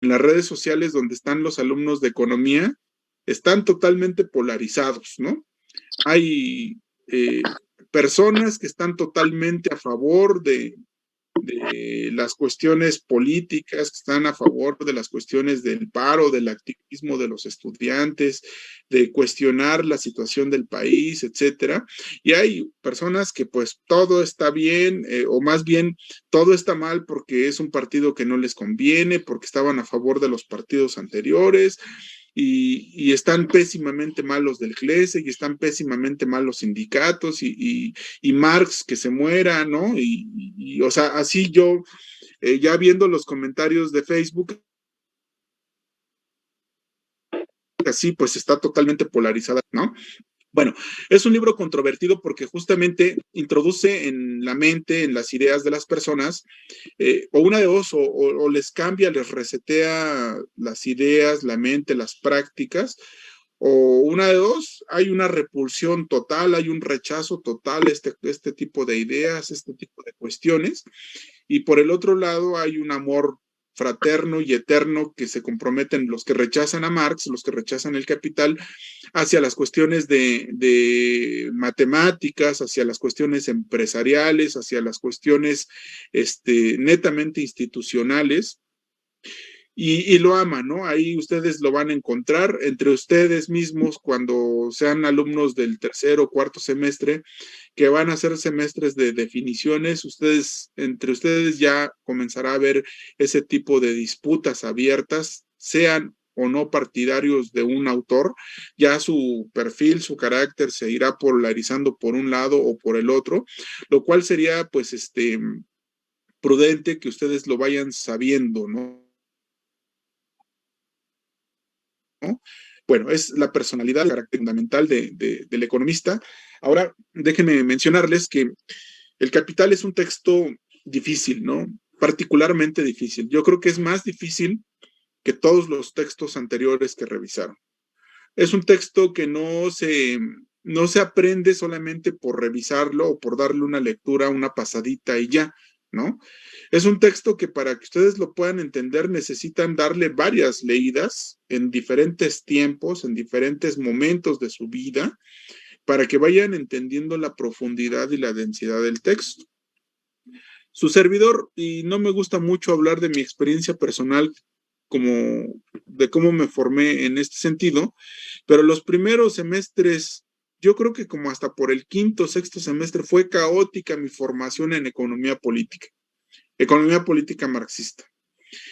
las redes sociales donde están los alumnos de economía, están totalmente polarizados, ¿no? Hay personas que están totalmente a favor de las cuestiones políticas, que están a favor de las cuestiones del paro, del activismo de los estudiantes, de cuestionar la situación del país, etcétera. Y hay personas que pues todo está bien, o más bien todo está mal porque es un partido que no les conviene, porque estaban a favor de los partidos anteriores, y están pésimamente mal los del CLESE, y están pésimamente mal los sindicatos, y Marx que se muera, ¿no? O sea, así yo, ya viendo los comentarios de Facebook, así pues está totalmente polarizada, ¿no? Bueno, es un libro controvertido porque justamente introduce en la mente, en las ideas de las personas, o una de dos, o les cambia, les resetea las ideas, la mente, las prácticas, o una de dos, hay una repulsión total, hay un rechazo total a este tipo de ideas, este tipo de cuestiones, y por el otro lado hay un amor fraterno y eterno que se comprometen los que rechazan a Marx, los que rechazan el capital, hacia las cuestiones matemáticas, hacia las cuestiones empresariales, hacia las cuestiones netamente institucionales, y lo aman, ¿no? Ahí ustedes lo van a encontrar entre ustedes mismos cuando sean alumnos del tercer o cuarto semestre, que van a ser semestres de definiciones. Entre ustedes ya comenzará a haber ese tipo de disputas abiertas, sean o no partidarios de un autor, ya su perfil, su carácter se irá polarizando por un lado o por el otro, lo cual sería pues prudente que ustedes lo vayan sabiendo, ¿no? ¿No? Bueno, es la personalidad, el carácter fundamental del economista. Ahora, déjenme mencionarles que El Capital es un texto difícil, ¿no? Particularmente difícil. Yo creo que es más difícil que todos los textos anteriores que revisaron. Es un texto que no se aprende solamente por revisarlo o por darle una lectura, una pasadita y ya, ¿no? Es un texto que para que ustedes lo puedan entender necesitan darle varias leídas en diferentes tiempos, en diferentes momentos de su vida, para que vayan entendiendo la profundidad y la densidad del texto. Su servidor, y no me gusta mucho hablar de mi experiencia personal como de cómo me formé en este sentido, pero los primeros semestres, yo creo que como hasta por el quinto, sexto semestre, fue caótica mi formación en economía política marxista.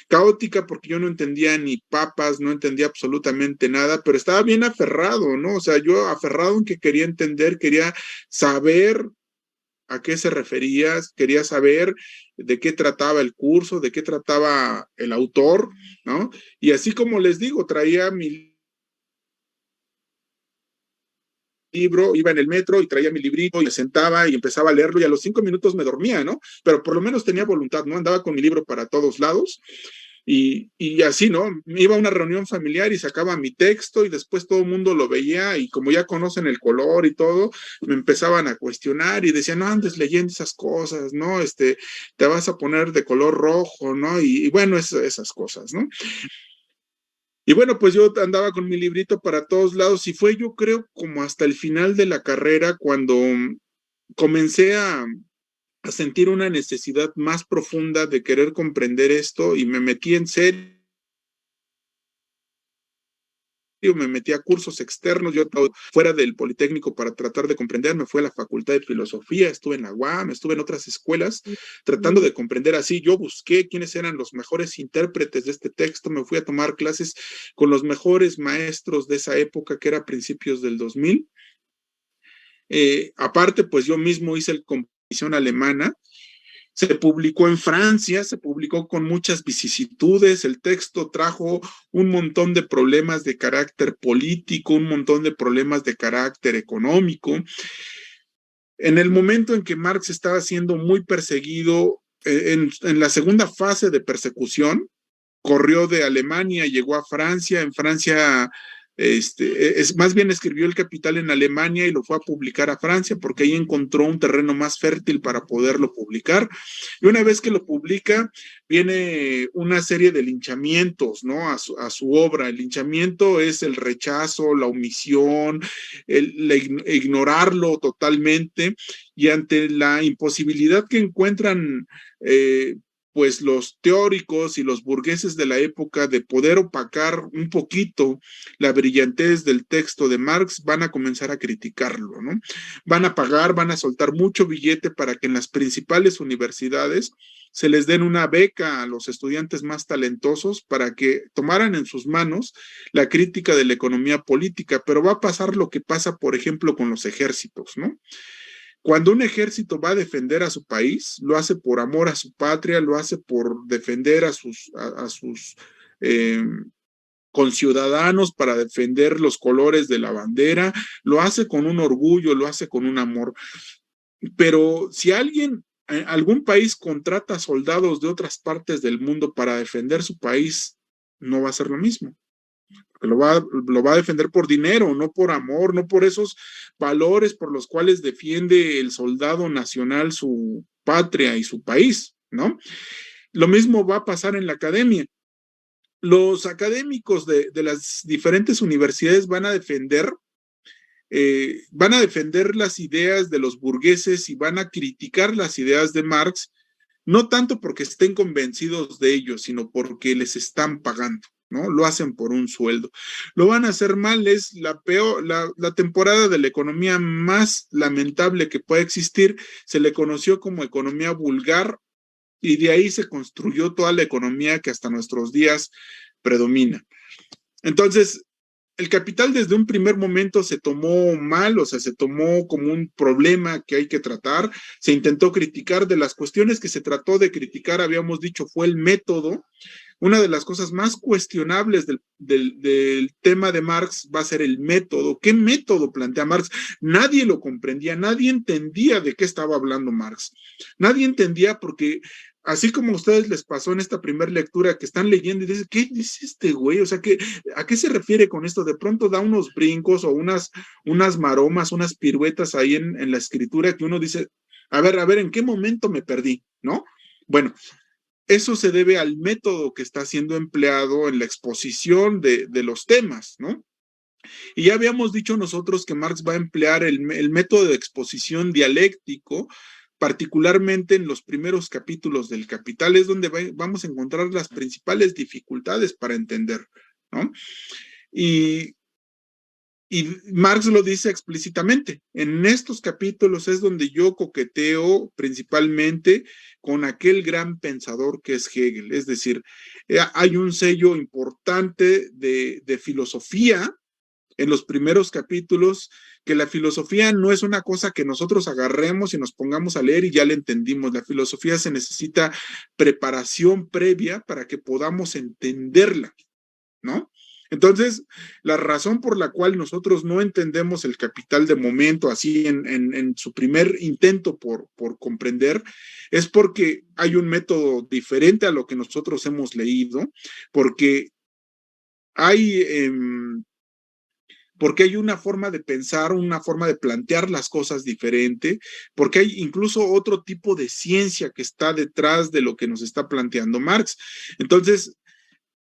Caótica porque yo no entendía ni papas, no entendía absolutamente nada, pero estaba bien aferrado, ¿no? O sea, yo aferrado en que quería entender, quería saber a qué se refería, quería saber de qué trataba el curso, de qué trataba el autor, ¿no? Y así como les digo, traía mi libro, iba en el metro y traía mi librito y me sentaba y empezaba a leerlo y a los 5 minutos me dormía, ¿no? Pero por lo menos tenía voluntad, ¿no? Andaba con mi libro para todos lados. Y así, ¿no? Iba a una reunión familiar y sacaba mi texto y después todo el mundo lo veía y como ya conocen el color y todo, me empezaban a cuestionar y decían, no andes leyendo esas cosas, ¿no? Te vas a poner de color rojo, ¿no? Y bueno, esas cosas, ¿no? Y bueno, pues yo andaba con mi librito para todos lados y fue yo creo como hasta el final de la carrera cuando comencé a sentir una necesidad más profunda de querer comprender esto y me metí en serio, me metí a cursos externos, yo fuera del Politécnico para tratar de comprender, me fui a la Facultad de Filosofía, estuve en la UAM, estuve en otras escuelas tratando de comprender así, yo busqué quiénes eran los mejores intérpretes de este texto, me fui a tomar clases con los mejores maestros de esa época, que era principios del 2000. Aparte, pues yo mismo hice el composición alemana, se publicó en Francia, se publicó con muchas vicisitudes, el texto trajo un montón de problemas de carácter político, un montón de problemas de carácter económico. En el momento en que Marx estaba siendo muy perseguido, en la segunda fase de persecución, corrió de Alemania, llegó a Francia, en Francia Más bien escribió El Capital en Alemania y lo fue a publicar a Francia porque ahí encontró un terreno más fértil para poderlo publicar. Y una vez que lo publica, viene una serie de linchamientos, ¿no? A su obra. El linchamiento es el rechazo, la omisión, ignorarlo totalmente, y ante la imposibilidad que encuentran pues los teóricos y los burgueses de la época de poder opacar un poquito la brillantez del texto de Marx, van a comenzar a criticarlo, ¿no? Van a pagar, van a soltar mucho billete para que en las principales universidades se les den una beca a los estudiantes más talentosos para que tomaran en sus manos la crítica de la economía política, pero va a pasar lo que pasa, por ejemplo, con los ejércitos, ¿no? Cuando un ejército va a defender a su país, lo hace por amor a su patria, lo hace por defender a sus conciudadanos, para defender los colores de la bandera, lo hace con un orgullo, lo hace con un amor. Pero si algún país contrata soldados de otras partes del mundo para defender su país, no va a ser lo mismo. Lo va a defender por dinero, no por amor, no por esos valores por los cuales defiende el soldado nacional su patria y su país, ¿no? Lo mismo va a pasar en la academia. Los académicos de las diferentes universidades van a defender las ideas de los burgueses y van a criticar las ideas de Marx, no tanto porque estén convencidos de ellos, sino porque les están pagando, ¿no? Lo hacen por un sueldo. Lo van a hacer mal, es la temporada de la economía más lamentable que puede existir. Se le conoció como economía vulgar y de ahí se construyó toda la economía que hasta nuestros días predomina. Entonces, el capital desde un primer momento se tomó mal, o sea, se tomó como un problema que hay que tratar, se intentó criticar. De las cuestiones que se trató de criticar, habíamos dicho, fue el método. Una de las cosas más cuestionables del tema de Marx va a ser el método. ¿Qué método plantea Marx? Nadie lo comprendía, nadie entendía de qué estaba hablando Marx. Nadie entendía porque, así como a ustedes les pasó en esta primera lectura, que están leyendo y dicen, ¿qué dice este güey? O sea, ¿a qué se refiere con esto? De pronto da unos brincos o unas maromas, unas piruetas ahí en la escritura que uno dice, a ver, ¿en qué momento me perdí? ¿No? Bueno, eso se debe al método que está siendo empleado en la exposición de los temas, ¿no? Y ya habíamos dicho nosotros que Marx va a emplear el método de exposición dialéctico, particularmente en los primeros capítulos del Capital, es donde vamos a encontrar las principales dificultades para entender, ¿no? Y Marx lo dice explícitamente. En estos capítulos es donde yo coqueteo principalmente con aquel gran pensador que es Hegel. Es decir, hay un sello importante de filosofía en los primeros capítulos, que la filosofía no es una cosa que nosotros agarremos y nos pongamos a leer y ya la entendimos. La filosofía se necesita preparación previa para que podamos entenderla, ¿no? Entonces, la razón por la cual nosotros no entendemos el Capital de momento, así en su primer intento por comprender, es porque hay un método diferente a lo que nosotros hemos leído, porque hay, porque hay una forma de pensar, una forma de plantear las cosas diferente, porque hay incluso otro tipo de ciencia que está detrás de lo que nos está planteando Marx. Entonces,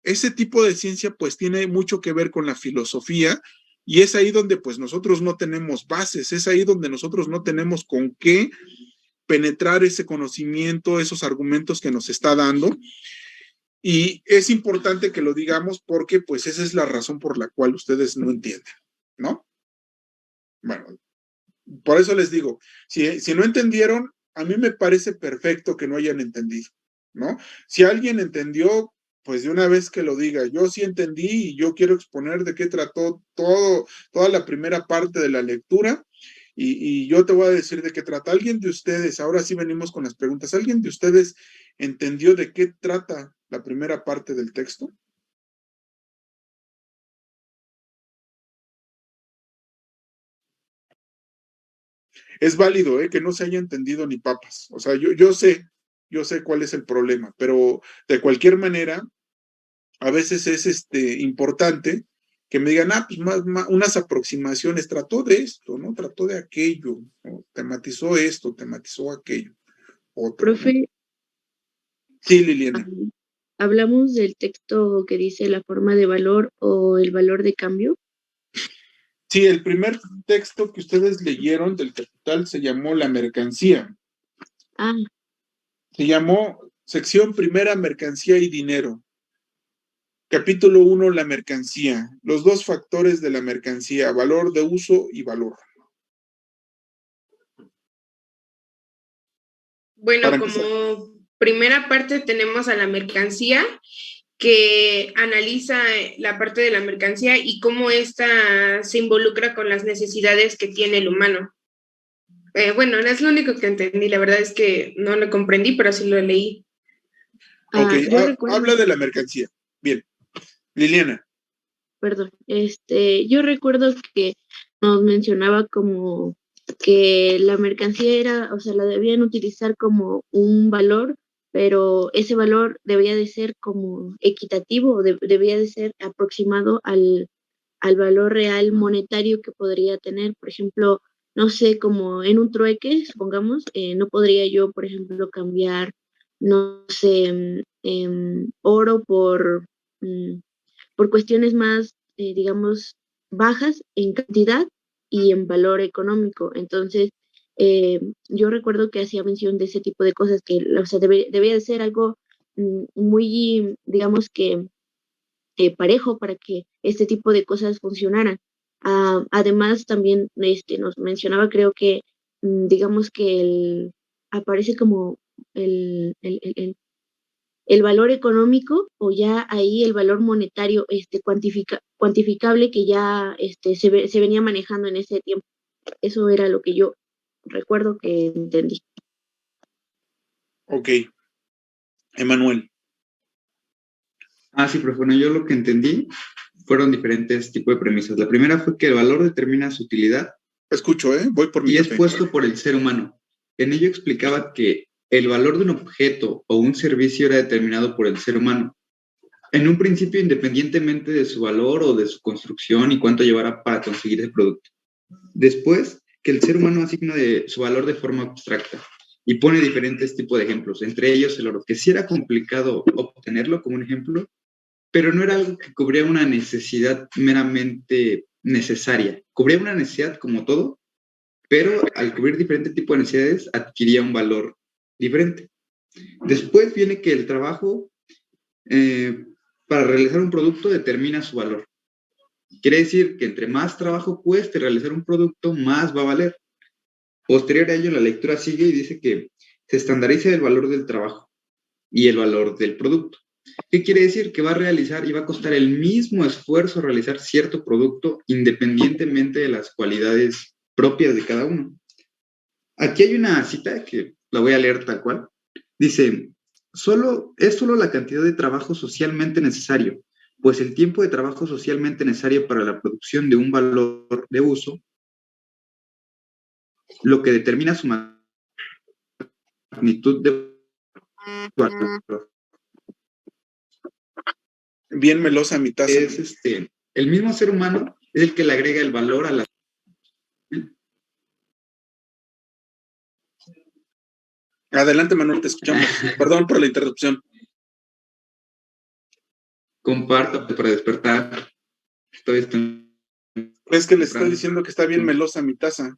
ese tipo de ciencia pues tiene mucho que ver con la filosofía, y es ahí donde pues nosotros no tenemos bases, es ahí donde nosotros no tenemos con qué penetrar ese conocimiento, esos argumentos que nos está dando, y es importante que lo digamos porque pues esa es la razón por la cual ustedes no entienden, ¿no? Bueno, por eso les digo, si no entendieron, a mí me parece perfecto que no hayan entendido, ¿no? Si alguien entendió, pues de una vez que lo diga. Yo sí entendí y yo quiero exponer de qué trató toda la primera parte de la lectura, y yo te voy a decir de qué trata. ¿Alguien de ustedes, ahora sí venimos con las preguntas, ¿alguien de ustedes entendió de qué trata la primera parte del texto? Es válido, que no se haya entendido ni papas. O sea, yo sé cuál es el problema, pero de cualquier manera, a veces es importante que me digan, pues unas aproximaciones, trató de esto, ¿no? Trató de aquello, ¿no? Tematizó esto, tematizó aquello, otro, ¿no? Profe, Sí, Liliana. hablamos del texto que dice la forma de valor o el valor de cambio. Sí, el primer texto que ustedes leyeron del Capital se llamó La mercancía. Ah, Se llamó sección primera, mercancía y dinero. Capítulo 1, la mercancía. Los dos factores de la mercancía, valor de uso y valor. Para Bueno, empezar. como primera parte tenemos a la mercancía, que analiza la parte de la mercancía y cómo ésta se involucra con las necesidades que tiene el humano. Bueno, es lo único que entendí, la verdad es que no lo comprendí, pero sí lo leí. Ok, yo recuerdo, habla de la mercancía. Bien. Liliana. perdón, yo recuerdo que nos mencionaba como que la mercancía era, o sea, la debían utilizar como un valor, pero ese valor debía de ser como equitativo, debía de ser aproximado al valor real monetario que podría tener. Por ejemplo, no sé, como en un trueque, supongamos, no podría yo, por ejemplo, cambiar, no sé, oro mm, por cuestiones más, digamos, bajas en cantidad y en valor económico. Entonces, yo recuerdo que hacía mención de ese tipo de cosas, que, o sea, debía de ser algo muy, digamos que parejo para que este tipo de cosas funcionaran. Además, también nos mencionaba, creo que, digamos que aparece como el valor económico o ya ahí el valor monetario cuantificable que ya se venía manejando en ese tiempo. Eso era lo que yo recuerdo que entendí. Ok. Emanuel. Sí, profe, bueno, yo lo que entendí fueron diferentes tipos de premisas. La primera fue que el valor determina su utilidad. Escucho, voy por mi y es café. puesto por el ser humano. En ello explicaba que el valor de un objeto o un servicio era determinado por el ser humano. En un principio, independientemente de su valor o de su construcción y cuánto llevara para conseguir el producto. Después, que el ser humano asigna su valor de forma abstracta y pone diferentes tipos de ejemplos, entre ellos el oro, que sí era complicado obtenerlo como un ejemplo, pero no era algo que cubría una necesidad meramente necesaria. Cubría una necesidad como todo, pero al cubrir diferentes tipos de necesidades adquiría un valor diferente. Después viene que el trabajo para realizar un producto determina su valor. Quiere decir que entre más trabajo cueste realizar un producto, más va a valer. Posterior a ello, la lectura sigue y dice que se estandariza el valor del trabajo y el valor del producto. ¿Qué quiere decir? Que va a realizar y va a costar el mismo esfuerzo realizar cierto producto independientemente de las cualidades propias de cada uno. Aquí hay una cita que la voy a leer tal cual. Dice, es solo la cantidad de trabajo socialmente necesario, pues el tiempo de trabajo socialmente necesario para la producción de un valor de uso, lo que determina su magnitud de valor. Bien melosa mi taza. Es el mismo ser humano es el que le agrega el valor a la... Adelante, Manuel, te escuchamos. Perdón por la interrupción. Comparto para despertar. Es que les estoy diciendo que está bien melosa mi taza.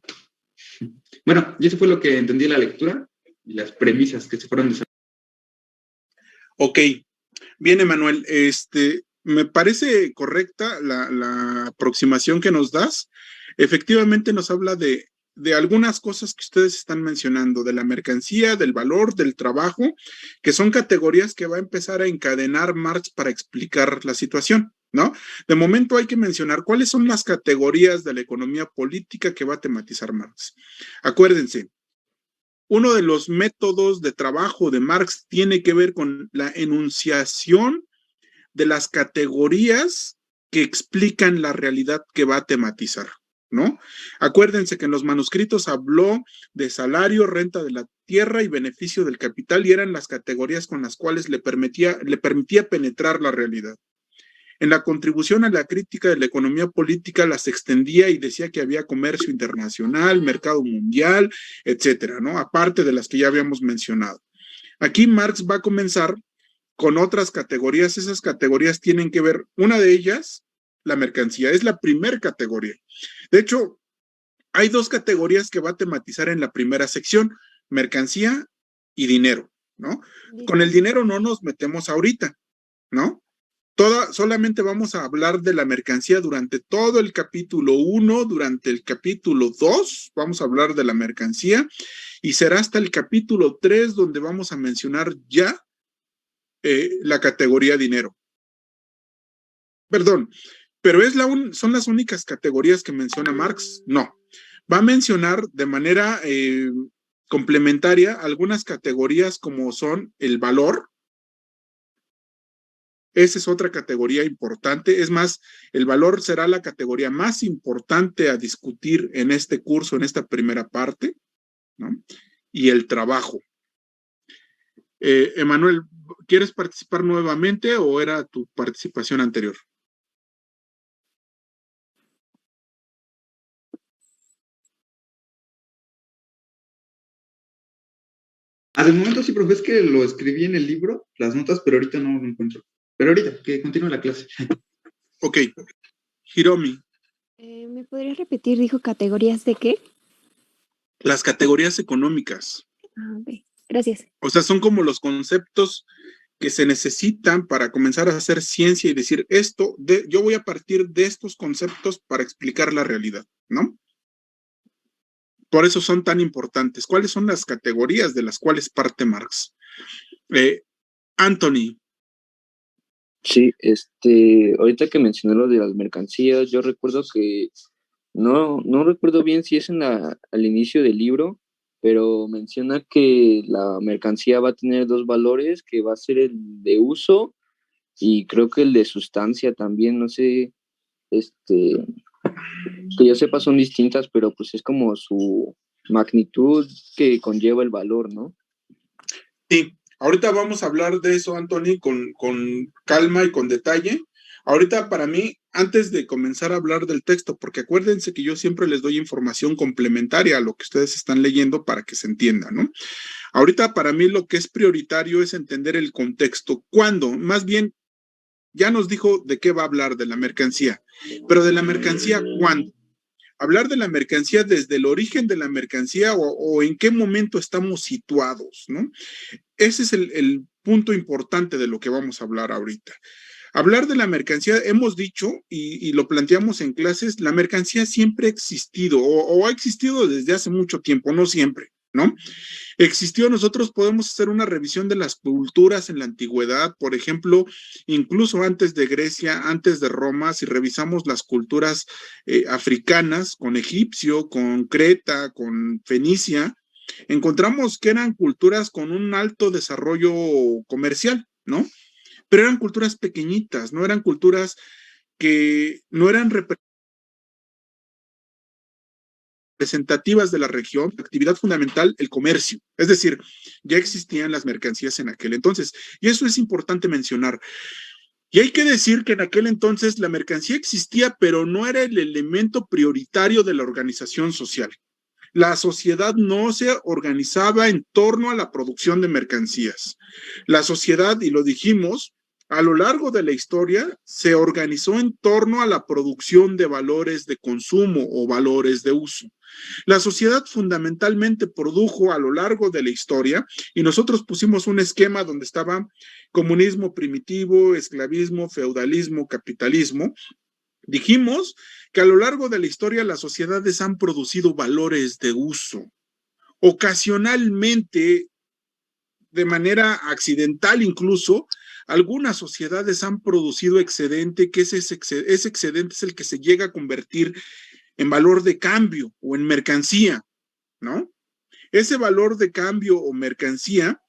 Bueno, y eso fue lo que entendí de la lectura y las premisas que se fueron desarrollando. Ok, bien, Emanuel, me parece correcta la aproximación que nos das. Efectivamente nos habla de algunas cosas que ustedes están mencionando, de la mercancía, del valor, del trabajo, que son categorías que va a empezar a encadenar Marx para explicar la situación, ¿no? De momento hay que mencionar cuáles son las categorías de la economía política que va a tematizar Marx. Acuérdense, uno de los métodos de trabajo de Marx tiene que ver con la enunciación de las categorías que explican la realidad que va a tematizar, ¿no? Acuérdense que en los manuscritos habló de salario, renta de la tierra y beneficio del capital y eran las categorías con las cuales le permitía penetrar la realidad. En la contribución a la crítica de la economía política las extendía y decía que había comercio internacional, mercado mundial, etcétera, ¿no? Aparte de las que ya habíamos mencionado. Aquí Marx va a comenzar con otras categorías. Esas categorías tienen que ver, una de ellas, la mercancía, es la primera categoría. De hecho, hay dos categorías que va a tematizar en la primera sección, mercancía y dinero, ¿no? Con el dinero no nos metemos ahorita, ¿no? Solamente vamos a hablar de la mercancía durante todo el capítulo 1, durante el capítulo 2, vamos a hablar de la mercancía, y será hasta el capítulo 3 donde vamos a mencionar ya la categoría dinero. Perdón, pero son las únicas categorías que menciona Marx. No, va a mencionar de manera complementaria algunas categorías como son el valor. Esa es otra categoría importante. Es más, el valor será la categoría más importante a discutir en este curso, en esta primera parte, ¿no? Y el trabajo. Emanuel, ¿quieres participar nuevamente o era tu participación anterior? De momento sí, profe, es que lo escribí en el libro, las notas, pero ahorita no lo encuentro. Pero ahorita, que continúe la clase. Ok. Hiromi. ¿Me podrías repetir? ¿Dijo categorías de qué? Las categorías económicas. Ok, gracias. O sea, son como los conceptos que se necesitan para comenzar a hacer ciencia y decir yo voy a partir de estos conceptos para explicar la realidad, ¿no? Por eso son tan importantes. ¿Cuáles son las categorías de las cuales parte Marx? Anthony. Sí, ahorita que mencioné lo de las mercancías, yo recuerdo que, no recuerdo bien si es al inicio del libro, pero menciona que la mercancía va a tener dos valores, que va a ser el de uso y creo que el de sustancia también, no sé, que yo sepa son distintas, pero pues es como su magnitud que conlleva el valor, ¿no? Sí, ahorita vamos a hablar de eso, Anthony, con calma y con detalle. Ahorita para mí, antes de comenzar a hablar del texto, porque acuérdense que yo siempre les doy información complementaria a lo que ustedes están leyendo para que se entienda, ¿no? Ahorita para mí lo que es prioritario es entender el contexto. ¿Cuándo? Más bien, ya nos dijo de qué va a hablar, de la mercancía, pero de la mercancía, ¿cuándo? Hablar de la mercancía desde el origen de la mercancía o en qué momento estamos situados, ¿no? Ese es el punto importante de lo que vamos a hablar ahorita. Hablar de la mercancía, hemos dicho y lo planteamos en clases, la mercancía siempre ha existido o ha existido desde hace mucho tiempo, no siempre, ¿no? Existió, nosotros podemos hacer una revisión de las culturas en la antigüedad, por ejemplo, incluso antes de Grecia, antes de Roma, si revisamos las culturas africanas, con egipcio, con Creta, con Fenicia, encontramos que eran culturas con un alto desarrollo comercial, ¿no? Pero eran culturas pequeñitas, no eran culturas que no eran representativas de la región, actividad fundamental, el comercio. Es decir, ya existían las mercancías en aquel entonces. Y eso es importante mencionar. Y hay que decir que en aquel entonces la mercancía existía, pero no era el elemento prioritario de la organización social. La sociedad no se organizaba en torno a la producción de mercancías. La sociedad, y lo dijimos, a lo largo de la historia se organizó en torno a la producción de valores de consumo o valores de uso. La sociedad fundamentalmente produjo a lo largo de la historia y nosotros pusimos un esquema donde estaba comunismo primitivo, esclavismo, feudalismo, capitalismo. Dijimos que a lo largo de la historia las sociedades han producido valores de uso. Ocasionalmente, de manera accidental incluso, algunas sociedades han producido excedente, que ese excedente es el que se llega a convertir en valor de cambio o en mercancía, ¿no? Ese valor de cambio o mercancía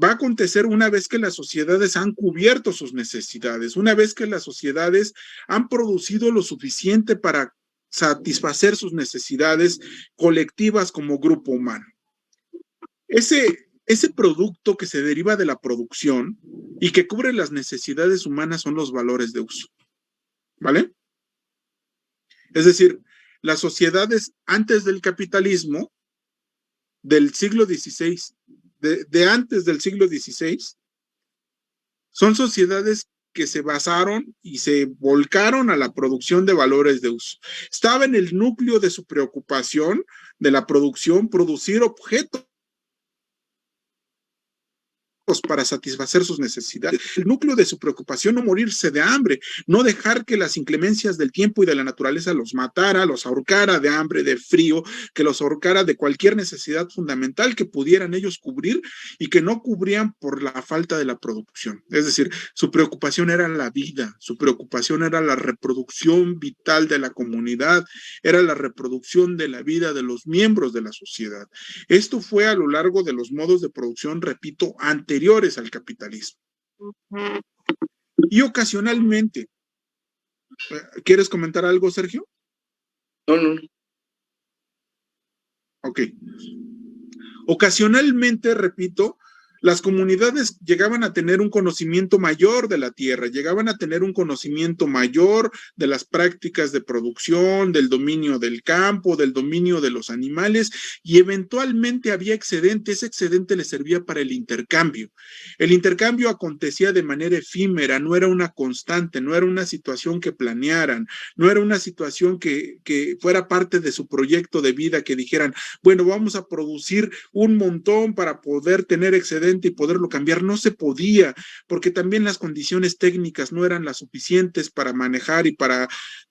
va a acontecer una vez que las sociedades han cubierto sus necesidades, una vez que las sociedades han producido lo suficiente para satisfacer sus necesidades colectivas como grupo humano. Ese producto que se deriva de la producción y que cubre las necesidades humanas son los valores de uso. ¿vale? Es decir, las sociedades antes del capitalismo, del siglo XVI, de antes del siglo XVI, son sociedades que se basaron y se volcaron a la producción de valores de uso. Estaba en el núcleo de su preocupación de la producción, producir objetos para satisfacer sus necesidades. El núcleo de su preocupación, no morirse de hambre, no dejar que las inclemencias del tiempo y de la naturaleza los matara, los ahorcara de hambre, de frío, que los ahorcara de cualquier necesidad fundamental que pudieran ellos cubrir y que no cubrían por la falta de la producción. Es decir, su preocupación era la vida, su preocupación era la reproducción vital de la comunidad, era la reproducción de la vida de los miembros de la sociedad. Esto fue a lo largo de los modos de producción, repito, anteriores al capitalismo. Y ocasionalmente, ¿quieres comentar algo, Sergio? No. Ok. Ocasionalmente, repito, las comunidades llegaban a tener un conocimiento mayor de la tierra, llegaban a tener un conocimiento mayor de las prácticas de producción, del dominio del campo, del dominio de los animales, y eventualmente había excedente. Ese excedente les servía para el intercambio. El intercambio acontecía de manera efímera, no era una constante, no era una situación que planearan, no era una situación que fuera parte de su proyecto de vida, que dijeran, bueno, vamos a producir un montón para poder tener excedente y poderlo cambiar. No se podía, porque también las condiciones técnicas no eran las suficientes para manejar y para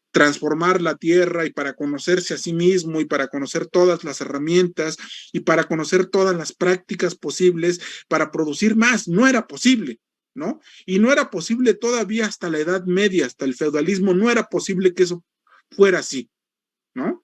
transformar la tierra y para conocerse a sí mismo y para conocer todas las herramientas y para conocer todas las prácticas posibles para producir más. No era posible, ¿no? Y no era posible todavía hasta la Edad Media, hasta el feudalismo, no era posible que eso fuera así, ¿no?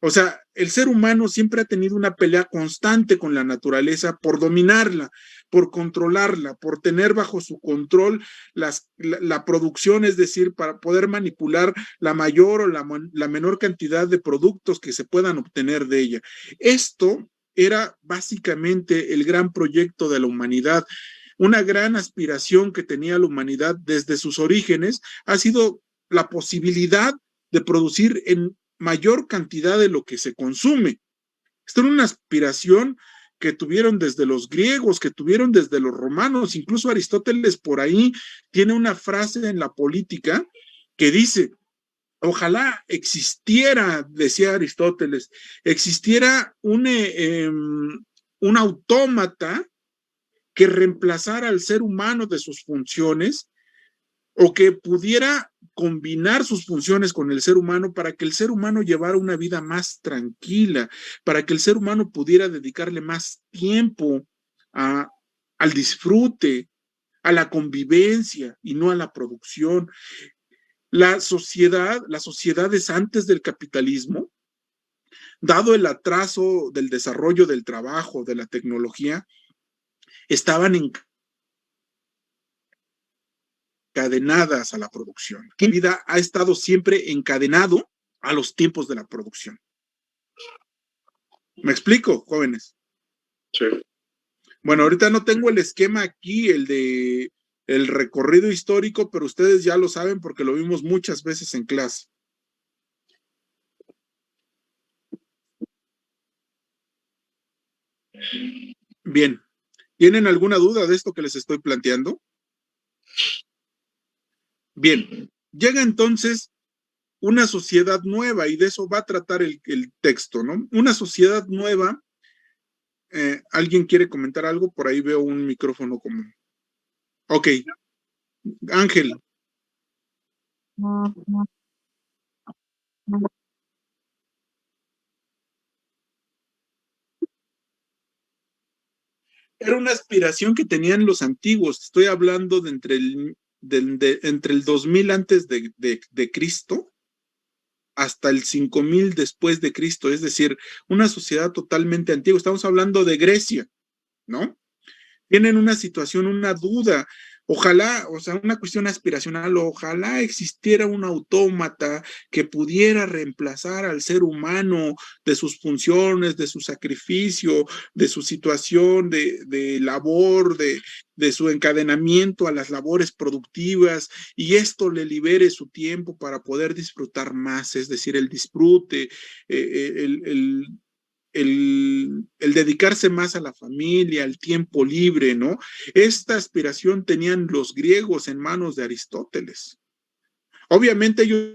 O sea, el ser humano siempre ha tenido una pelea constante con la naturaleza por dominarla, por controlarla, por tener bajo su control la producción, es decir, para poder manipular la mayor o la menor cantidad de productos que se puedan obtener de ella. Esto era básicamente el gran proyecto de la humanidad. Una gran aspiración que tenía la humanidad desde sus orígenes ha sido la posibilidad de producir en mayor cantidad de lo que se consume. Esta era una aspiración que tuvieron desde los griegos, que tuvieron desde los romanos, incluso Aristóteles por ahí tiene una frase en la política que dice, ojalá existiera, decía Aristóteles, existiera un autómata que reemplazara al ser humano de sus funciones o que pudiera combinar sus funciones con el ser humano para que el ser humano llevara una vida más tranquila, para que el ser humano pudiera dedicarle más tiempo al disfrute, a la convivencia y no a la producción. Las sociedades antes del capitalismo, dado el atraso del desarrollo del trabajo, de la tecnología, estaban encadenadas a la producción. La vida ha estado siempre encadenado a los tiempos de la producción. ¿Me explico, jóvenes? Sí. Bueno, ahorita no tengo el esquema aquí, el recorrido histórico, pero ustedes ya lo saben porque lo vimos muchas veces en clase. Bien. ¿Tienen alguna duda de esto que les estoy planteando? Bien, llega entonces una sociedad nueva y de eso va a tratar el texto, ¿no? Una sociedad nueva. ¿Alguien quiere comentar algo? Por ahí veo un micrófono como... Ok. Ángel. Era una aspiración que tenían los antiguos. Estoy hablando de entre el 2000 antes de Cristo hasta el 5000 después de Cristo, es decir, una sociedad totalmente antigua. Estamos hablando de Grecia, ¿no? Tienen una situación, una duda, Ojalá, o sea, una cuestión aspiracional, ojalá existiera un autómata que pudiera reemplazar al ser humano de sus funciones, de su sacrificio, de su situación de labor, de su encadenamiento a las labores productivas, y esto le libere su tiempo para poder disfrutar más, es decir, el disfrute, el dedicarse más a la familia, al tiempo libre, ¿no? Esta aspiración tenían los griegos en manos de Aristóteles. Obviamente ellos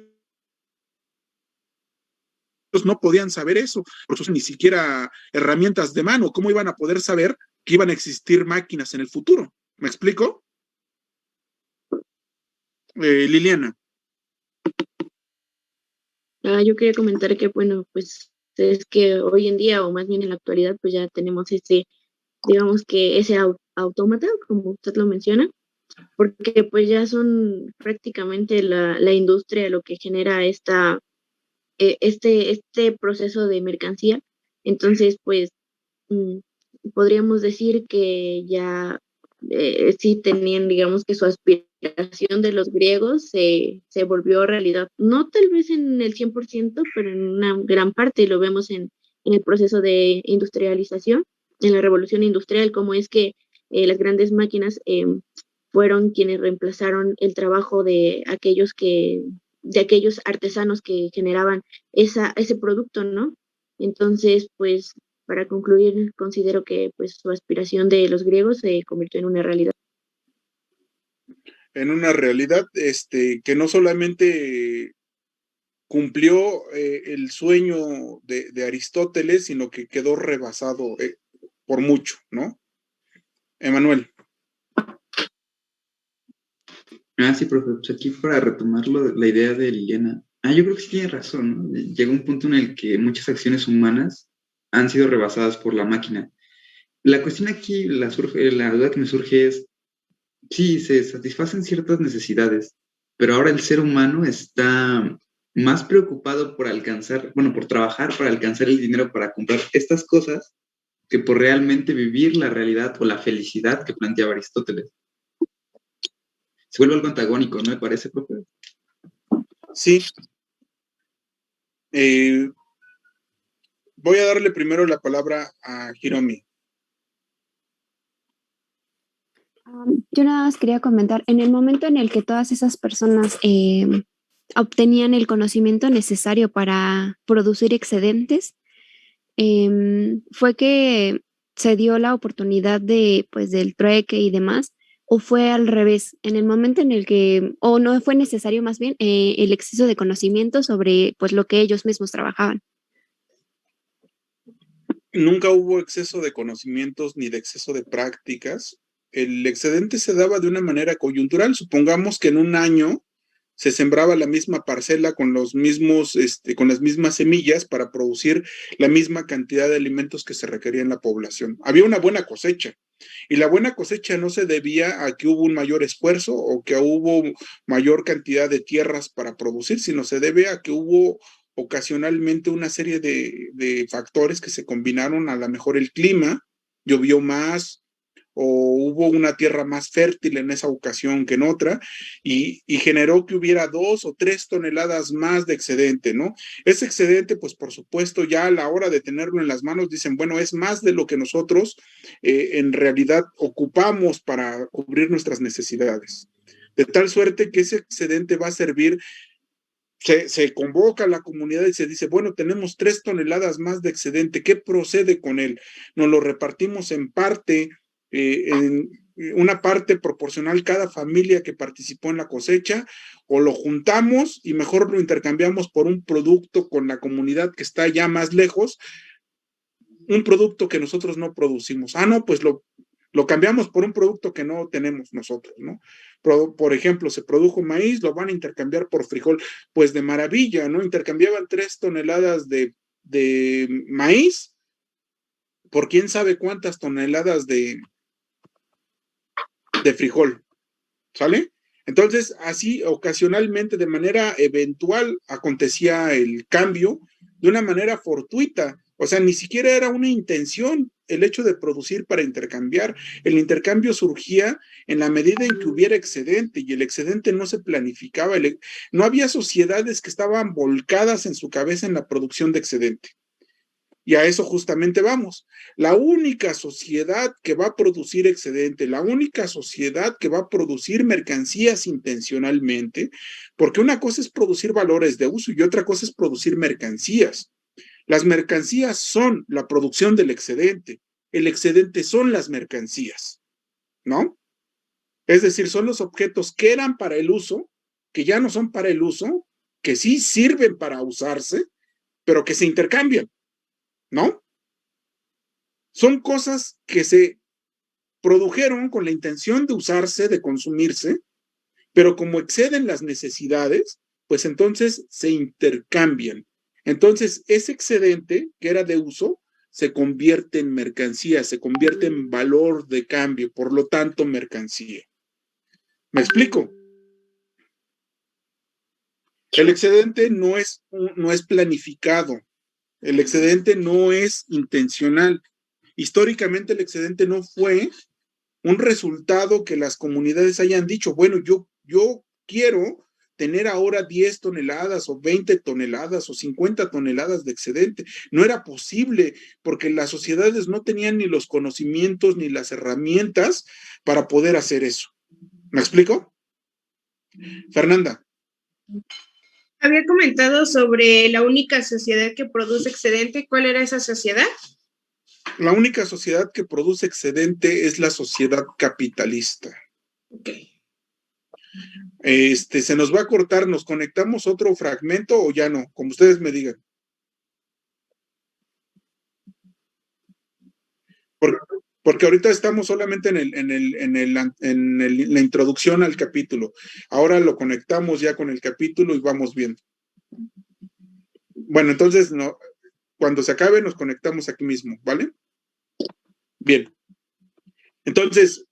no podían saber eso, porque ni siquiera herramientas de mano. ¿Cómo iban a poder saber que iban a existir máquinas en el futuro? ¿Me explico? Liliana. Yo quería comentar que, bueno, pues es que hoy en día, o más bien en la actualidad, pues ya tenemos ese, digamos que ese autómata, como usted lo menciona, porque pues ya son prácticamente la industria lo que genera este proceso de mercancía. Entonces, pues mm, podríamos decir que ya sí tenían, digamos que su aspiración de los griegos se volvió realidad. No tal vez en el 100%, pero en una gran parte, y lo vemos en el proceso de industrialización, en la revolución industrial, como es que las grandes máquinas fueron quienes reemplazaron el trabajo de aquellos artesanos que generaban ese producto, ¿no? Entonces, pues para concluir, considero que pues su aspiración de los griegos se convirtió en una realidad. En una realidad que no solamente cumplió el sueño de Aristóteles, sino que quedó rebasado por mucho, ¿no? Emanuel. Sí, profe, pues aquí para retomarlo, la idea de Liliana. Yo creo que sí tiene razón, ¿no? Llega un punto en el que muchas acciones humanas han sido rebasadas por la máquina. La cuestión aquí, la duda que me surge es, sí, se satisfacen ciertas necesidades, pero ahora el ser humano está más preocupado por alcanzar, bueno, por trabajar para alcanzar el dinero para comprar estas cosas que por realmente vivir la realidad o la felicidad que planteaba Aristóteles. Se vuelve algo antagónico, ¿no me parece, profe? Sí. Voy a darle primero la palabra a Hiromi. Yo nada más quería comentar, en el momento en el que todas esas personas obtenían el conocimiento necesario para producir excedentes, fue que se dio la oportunidad de, pues, del trueque y demás, o fue al revés, en el momento en el que, o no fue necesario más bien el exceso de conocimiento sobre, pues, lo que ellos mismos trabajaban. Nunca hubo exceso de conocimientos ni de exceso de prácticas. El excedente se daba de una manera coyuntural. Supongamos que en un año se sembraba la misma parcela con los mismos, con las mismas semillas para producir la misma cantidad de alimentos que se requería en la población. Había una buena cosecha, y la buena cosecha no se debía a que hubo un mayor esfuerzo o que hubo mayor cantidad de tierras para producir, sino se debe a que hubo ocasionalmente una serie de factores que se combinaron, a lo mejor el clima, llovió más, o hubo una tierra más fértil en esa ocasión que en otra, y generó que hubiera 2 o 3 toneladas más de excedente, ¿no? Ese excedente, pues por supuesto, ya a la hora de tenerlo en las manos, dicen, bueno, es más de lo que nosotros en realidad ocupamos para cubrir nuestras necesidades. De tal suerte que ese excedente va a servir. Se convoca a la comunidad y se dice, bueno, tenemos 3 toneladas más de excedente, ¿qué procede con él? Nos lo repartimos en parte, en una parte proporcional cada familia que participó en la cosecha, o lo juntamos y mejor lo intercambiamos por un producto con la comunidad que está ya más lejos, un producto que nosotros no producimos. No, pues lo cambiamos por un producto que no tenemos nosotros, ¿no? Por ejemplo, se produjo maíz, lo van a intercambiar por frijol, pues de maravilla, ¿no? Intercambiaban 3 toneladas de maíz por quién sabe cuántas toneladas de frijol, ¿sale? Entonces, así ocasionalmente, de manera eventual, acontecía el cambio de una manera fortuita. O sea, ni siquiera era una intención el hecho de producir para intercambiar. El intercambio surgía en la medida en que hubiera excedente y el excedente no se planificaba. No había sociedades que estaban volcadas en su cabeza en la producción de excedente. Y a eso justamente vamos. La única sociedad que va a producir excedente, la única sociedad que va a producir mercancías intencionalmente, porque una cosa es producir valores de uso y otra cosa es producir mercancías. Las mercancías son la producción del excedente. El excedente son las mercancías, ¿no? Es decir, son los objetos que eran para el uso, que ya no son para el uso, que sí sirven para usarse, pero que se intercambian, ¿no? Son cosas que se produjeron con la intención de usarse, de consumirse, pero como exceden las necesidades, pues entonces se intercambian. Entonces, ese excedente que era de uso se convierte en mercancía, se convierte en valor de cambio, por lo tanto, mercancía. ¿Me explico? El excedente no es planificado, el excedente no es intencional. Históricamente el excedente no fue un resultado que las comunidades hayan dicho, bueno, yo quiero tener ahora 10 toneladas o 20 toneladas o 50 toneladas de excedente. No era posible porque las sociedades no tenían ni los conocimientos ni las herramientas para poder hacer eso. ¿Me explico? Fernanda. Había comentado sobre la única sociedad que produce excedente. ¿Cuál era esa sociedad? La única sociedad que produce excedente es la sociedad capitalista. Ok. Se nos va a cortar, ¿nos conectamos otro fragmento o ya no? Como ustedes me digan. Porque ahorita estamos solamente en la introducción al capítulo. Ahora lo conectamos ya con el capítulo y vamos viendo. Bueno, entonces cuando se acabe nos conectamos aquí mismo, ¿vale? Bien. Entonces,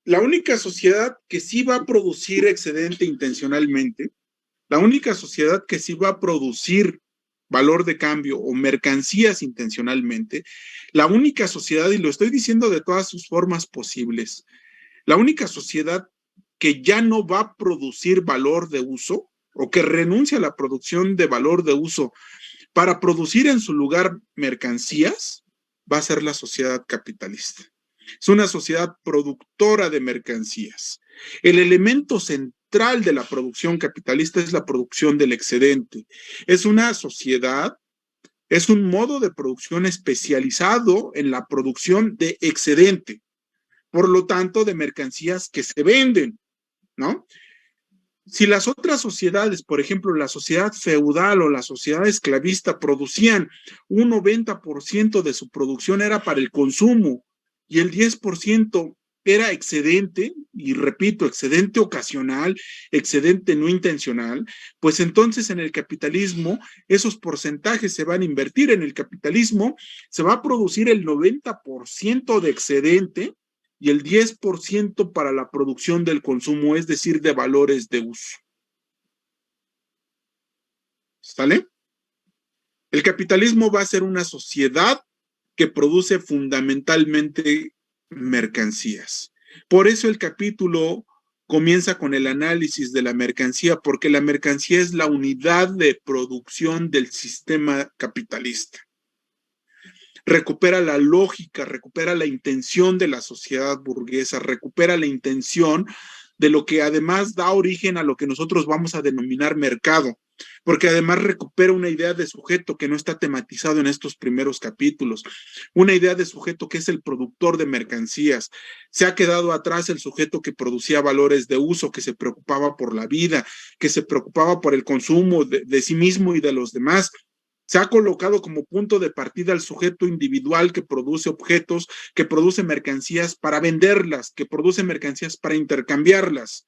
la única sociedad que sí va a producir excedente intencionalmente, la única sociedad que sí va a producir valor de cambio o mercancías intencionalmente, la única sociedad, y lo estoy diciendo de todas sus formas posibles, la única sociedad que ya no va a producir valor de uso o que renuncia a la producción de valor de uso para producir en su lugar mercancías, va a ser la sociedad capitalista. Es una sociedad productora de mercancías. El elemento central de la producción capitalista es la producción del excedente. Es una sociedad, es un modo de producción especializado en la producción de excedente, por lo tanto, de mercancías que se venden, ¿no? Si las otras sociedades, por ejemplo, la sociedad feudal o la sociedad esclavista producían un 90% de su producción era para el consumo, y el 10% era excedente, y repito, excedente ocasional, excedente no intencional, pues entonces en el capitalismo esos porcentajes se van a invertir. En el capitalismo se va a producir el 90% de excedente y el 10% para la producción del consumo, es decir, de valores de uso. ¿Sale? El capitalismo va a ser una sociedad que produce fundamentalmente mercancías. Por eso el capítulo comienza con el análisis de la mercancía, porque la mercancía es la unidad de producción del sistema capitalista. Recupera la lógica, recupera la intención de la sociedad burguesa, recupera la intención de lo que además da origen a lo que nosotros vamos a denominar mercado, porque además recupera una idea de sujeto que no está tematizado en estos primeros capítulos, una idea de sujeto que es el productor de mercancías. Se ha quedado atrás el sujeto que producía valores de uso, que se preocupaba por la vida, que se preocupaba por el consumo de sí mismo y de los demás. Se ha colocado como punto de partida al sujeto individual que produce objetos, que produce mercancías para venderlas, que produce mercancías para intercambiarlas.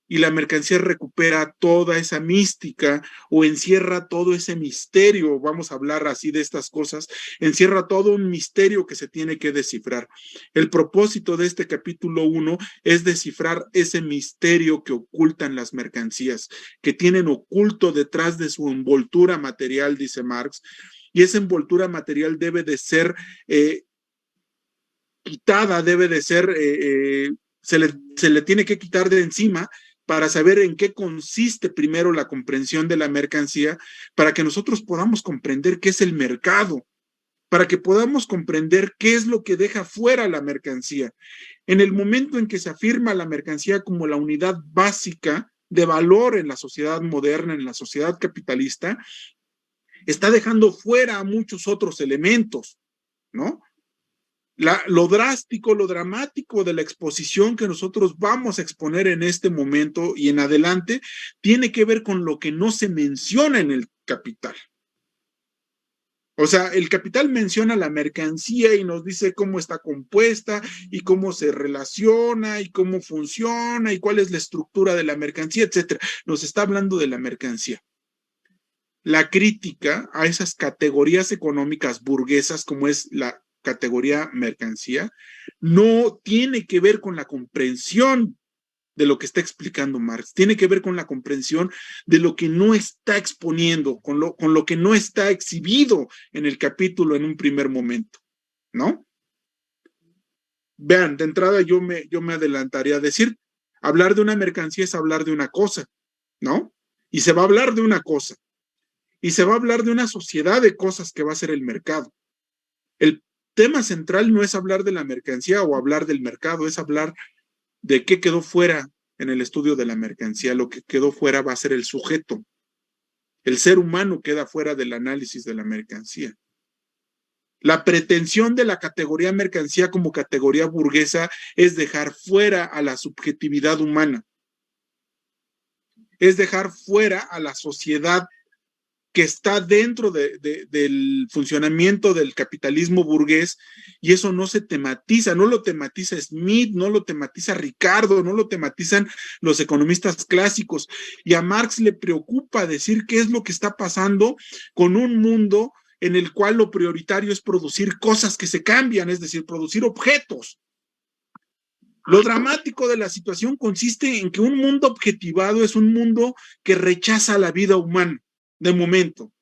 Y la mercancía recupera toda esa mística o encierra todo ese misterio, vamos a hablar así de estas cosas, encierra todo un misterio que se tiene que descifrar. El propósito de este capítulo 1 es descifrar ese misterio que ocultan las mercancías, que tienen oculto detrás de su envoltura material, dice Marx, y esa envoltura material debe de ser quitada, debe de ser, se le tiene que quitar de encima para saber en qué consiste primero la comprensión de la mercancía, para que nosotros podamos comprender qué es el mercado, para que podamos comprender qué es lo que deja fuera la mercancía. En el momento en que se afirma la mercancía como la unidad básica de valor en la sociedad moderna, en la sociedad capitalista, está dejando fuera a muchos otros elementos, ¿no? Lo drástico, lo dramático de la exposición que nosotros vamos a exponer en este momento y en adelante tiene que ver con lo que no se menciona en el capital. O sea, el capital menciona la mercancía y nos dice cómo está compuesta y cómo se relaciona y cómo funciona y cuál es la estructura de la mercancía, etcétera. Nos está hablando de la mercancía. La crítica a esas categorías económicas burguesas como es la categoría mercancía no tiene que ver con la comprensión de lo que está explicando Marx, tiene que ver con la comprensión de lo que no está exponiendo, con lo que no está exhibido en el capítulo en un primer momento, ¿no? Vean, de entrada yo me adelantaría a decir, hablar de una mercancía es hablar de una cosa, ¿no? Y se va a hablar de una cosa, y se va a hablar de una sociedad de cosas que va a ser el mercado. El tema central no es hablar de la mercancía o hablar del mercado, es hablar de qué quedó fuera en el estudio de la mercancía. Lo que quedó fuera va a ser el sujeto. El ser humano queda fuera del análisis de la mercancía. La pretensión de la categoría mercancía como categoría burguesa es dejar fuera a la subjetividad humana. Es dejar fuera a la sociedad que está dentro del funcionamiento del capitalismo burgués, y eso no se tematiza, no lo tematiza Smith, no lo tematiza Ricardo, no lo tematizan los economistas clásicos, y a Marx le preocupa decir qué es lo que está pasando con un mundo en el cual lo prioritario es producir cosas que se cambian, es decir, producir objetos. Lo dramático de la situación consiste en que un mundo objetivado es un mundo que rechaza la vida humana. De momento.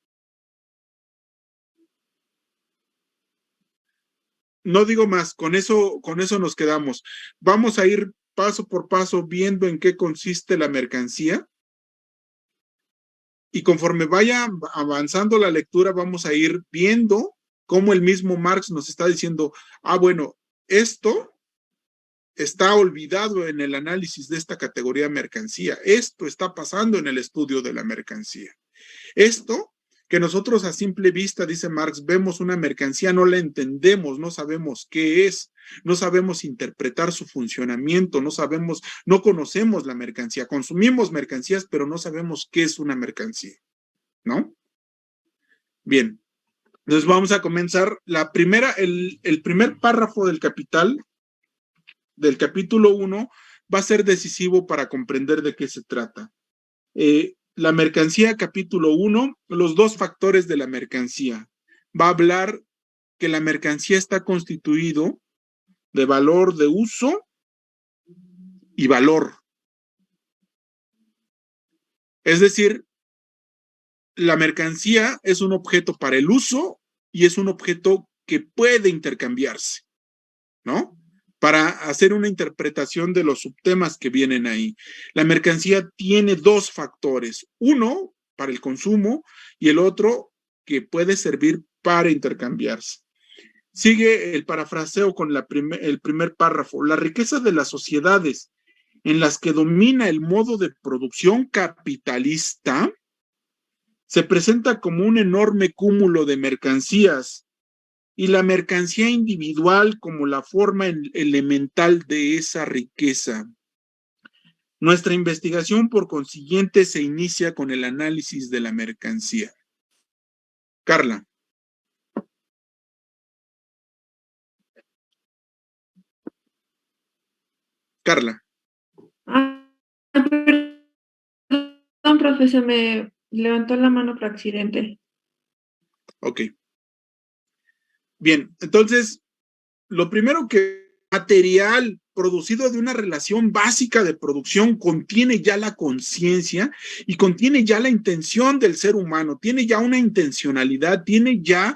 No digo más, con eso nos quedamos. Vamos a ir paso por paso viendo en qué consiste la mercancía y conforme vaya avanzando la lectura vamos a ir viendo cómo el mismo Marx nos está diciendo, bueno, esto está olvidado en el análisis de esta categoría mercancía, esto está pasando en el estudio de la mercancía. Esto que nosotros a simple vista, dice Marx, vemos una mercancía, no la entendemos, no sabemos qué es, no sabemos interpretar su funcionamiento, no conocemos la mercancía, consumimos mercancías, pero no sabemos qué es una mercancía, ¿no? Bien, entonces vamos a comenzar el primer párrafo del Capital, del capítulo 1, va a ser decisivo para comprender de qué se trata. La mercancía, capítulo 1, los dos factores de la mercancía. Va a hablar que la mercancía está constituido de valor de uso y valor. Es decir, la mercancía es un objeto para el uso y es un objeto que puede intercambiarse, ¿no? Para hacer una interpretación de los subtemas que vienen ahí. La mercancía tiene dos factores, uno para el consumo y el otro que puede servir para intercambiarse. Sigue el parafraseo con el primer párrafo. La riqueza de las sociedades en las que domina el modo de producción capitalista se presenta como un enorme cúmulo de mercancías y la mercancía individual como la forma elemental de esa riqueza. Nuestra investigación, por consiguiente, se inicia con el análisis de la mercancía. Carla. Carla. Perdón, profe, se me levantó la mano por accidente. Ok. Bien, entonces, lo primero que material producido de una relación básica de producción contiene ya la conciencia y contiene ya la intención del ser humano, tiene ya una intencionalidad, tiene ya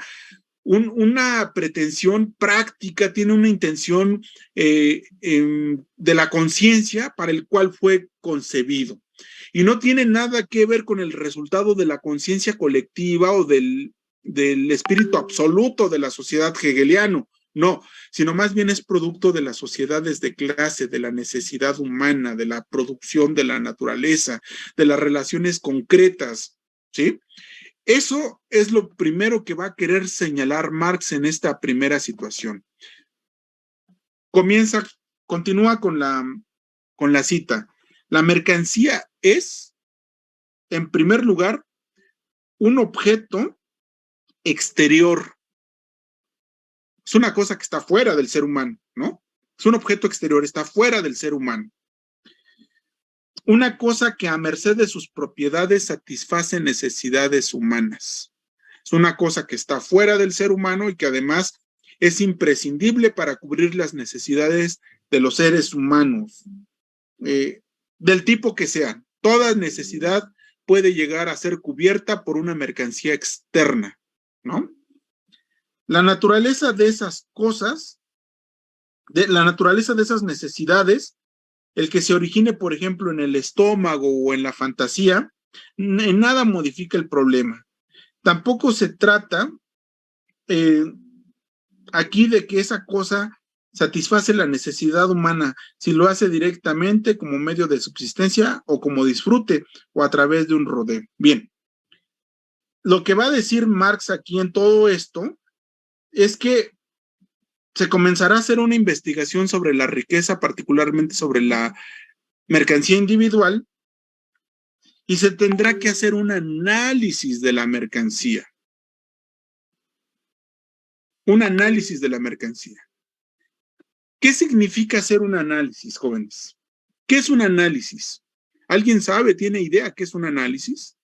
una pretensión práctica, tiene una intención de la conciencia para el cual fue concebido. Y no tiene nada que ver con el resultado de la conciencia colectiva o del espíritu absoluto de la sociedad hegeliano, no, sino más bien es producto de las sociedades de clase, de la necesidad humana, de la producción de la naturaleza, de las relaciones concretas, ¿sí? Eso es lo primero que va a querer señalar Marx en esta primera situación. Continúa con la cita. La mercancía es, en primer lugar, un objeto exterior. Es una cosa que está fuera del ser humano, ¿no? Es un objeto exterior, está fuera del ser humano. Una cosa que a merced de sus propiedades satisface necesidades humanas. Es una cosa que está fuera del ser humano y que además es imprescindible para cubrir las necesidades de los seres humanos, del tipo que sean. Toda necesidad puede llegar a ser cubierta por una mercancía externa, ¿no? La naturaleza de esas cosas, la naturaleza de esas necesidades, el que se origine, por ejemplo, en el estómago o en la fantasía, en nada modifica el problema. Tampoco se trata aquí de que esa cosa satisface la necesidad humana, si lo hace directamente como medio de subsistencia o como disfrute o a través de un rodeo. Bien, lo que va a decir Marx aquí en todo esto es que se comenzará a hacer una investigación sobre la riqueza, particularmente sobre la mercancía individual, y se tendrá que hacer un análisis de la mercancía. Un análisis de la mercancía. ¿Qué significa hacer un análisis, jóvenes? ¿Qué es un análisis? ¿Alguien sabe, tiene idea qué es un análisis?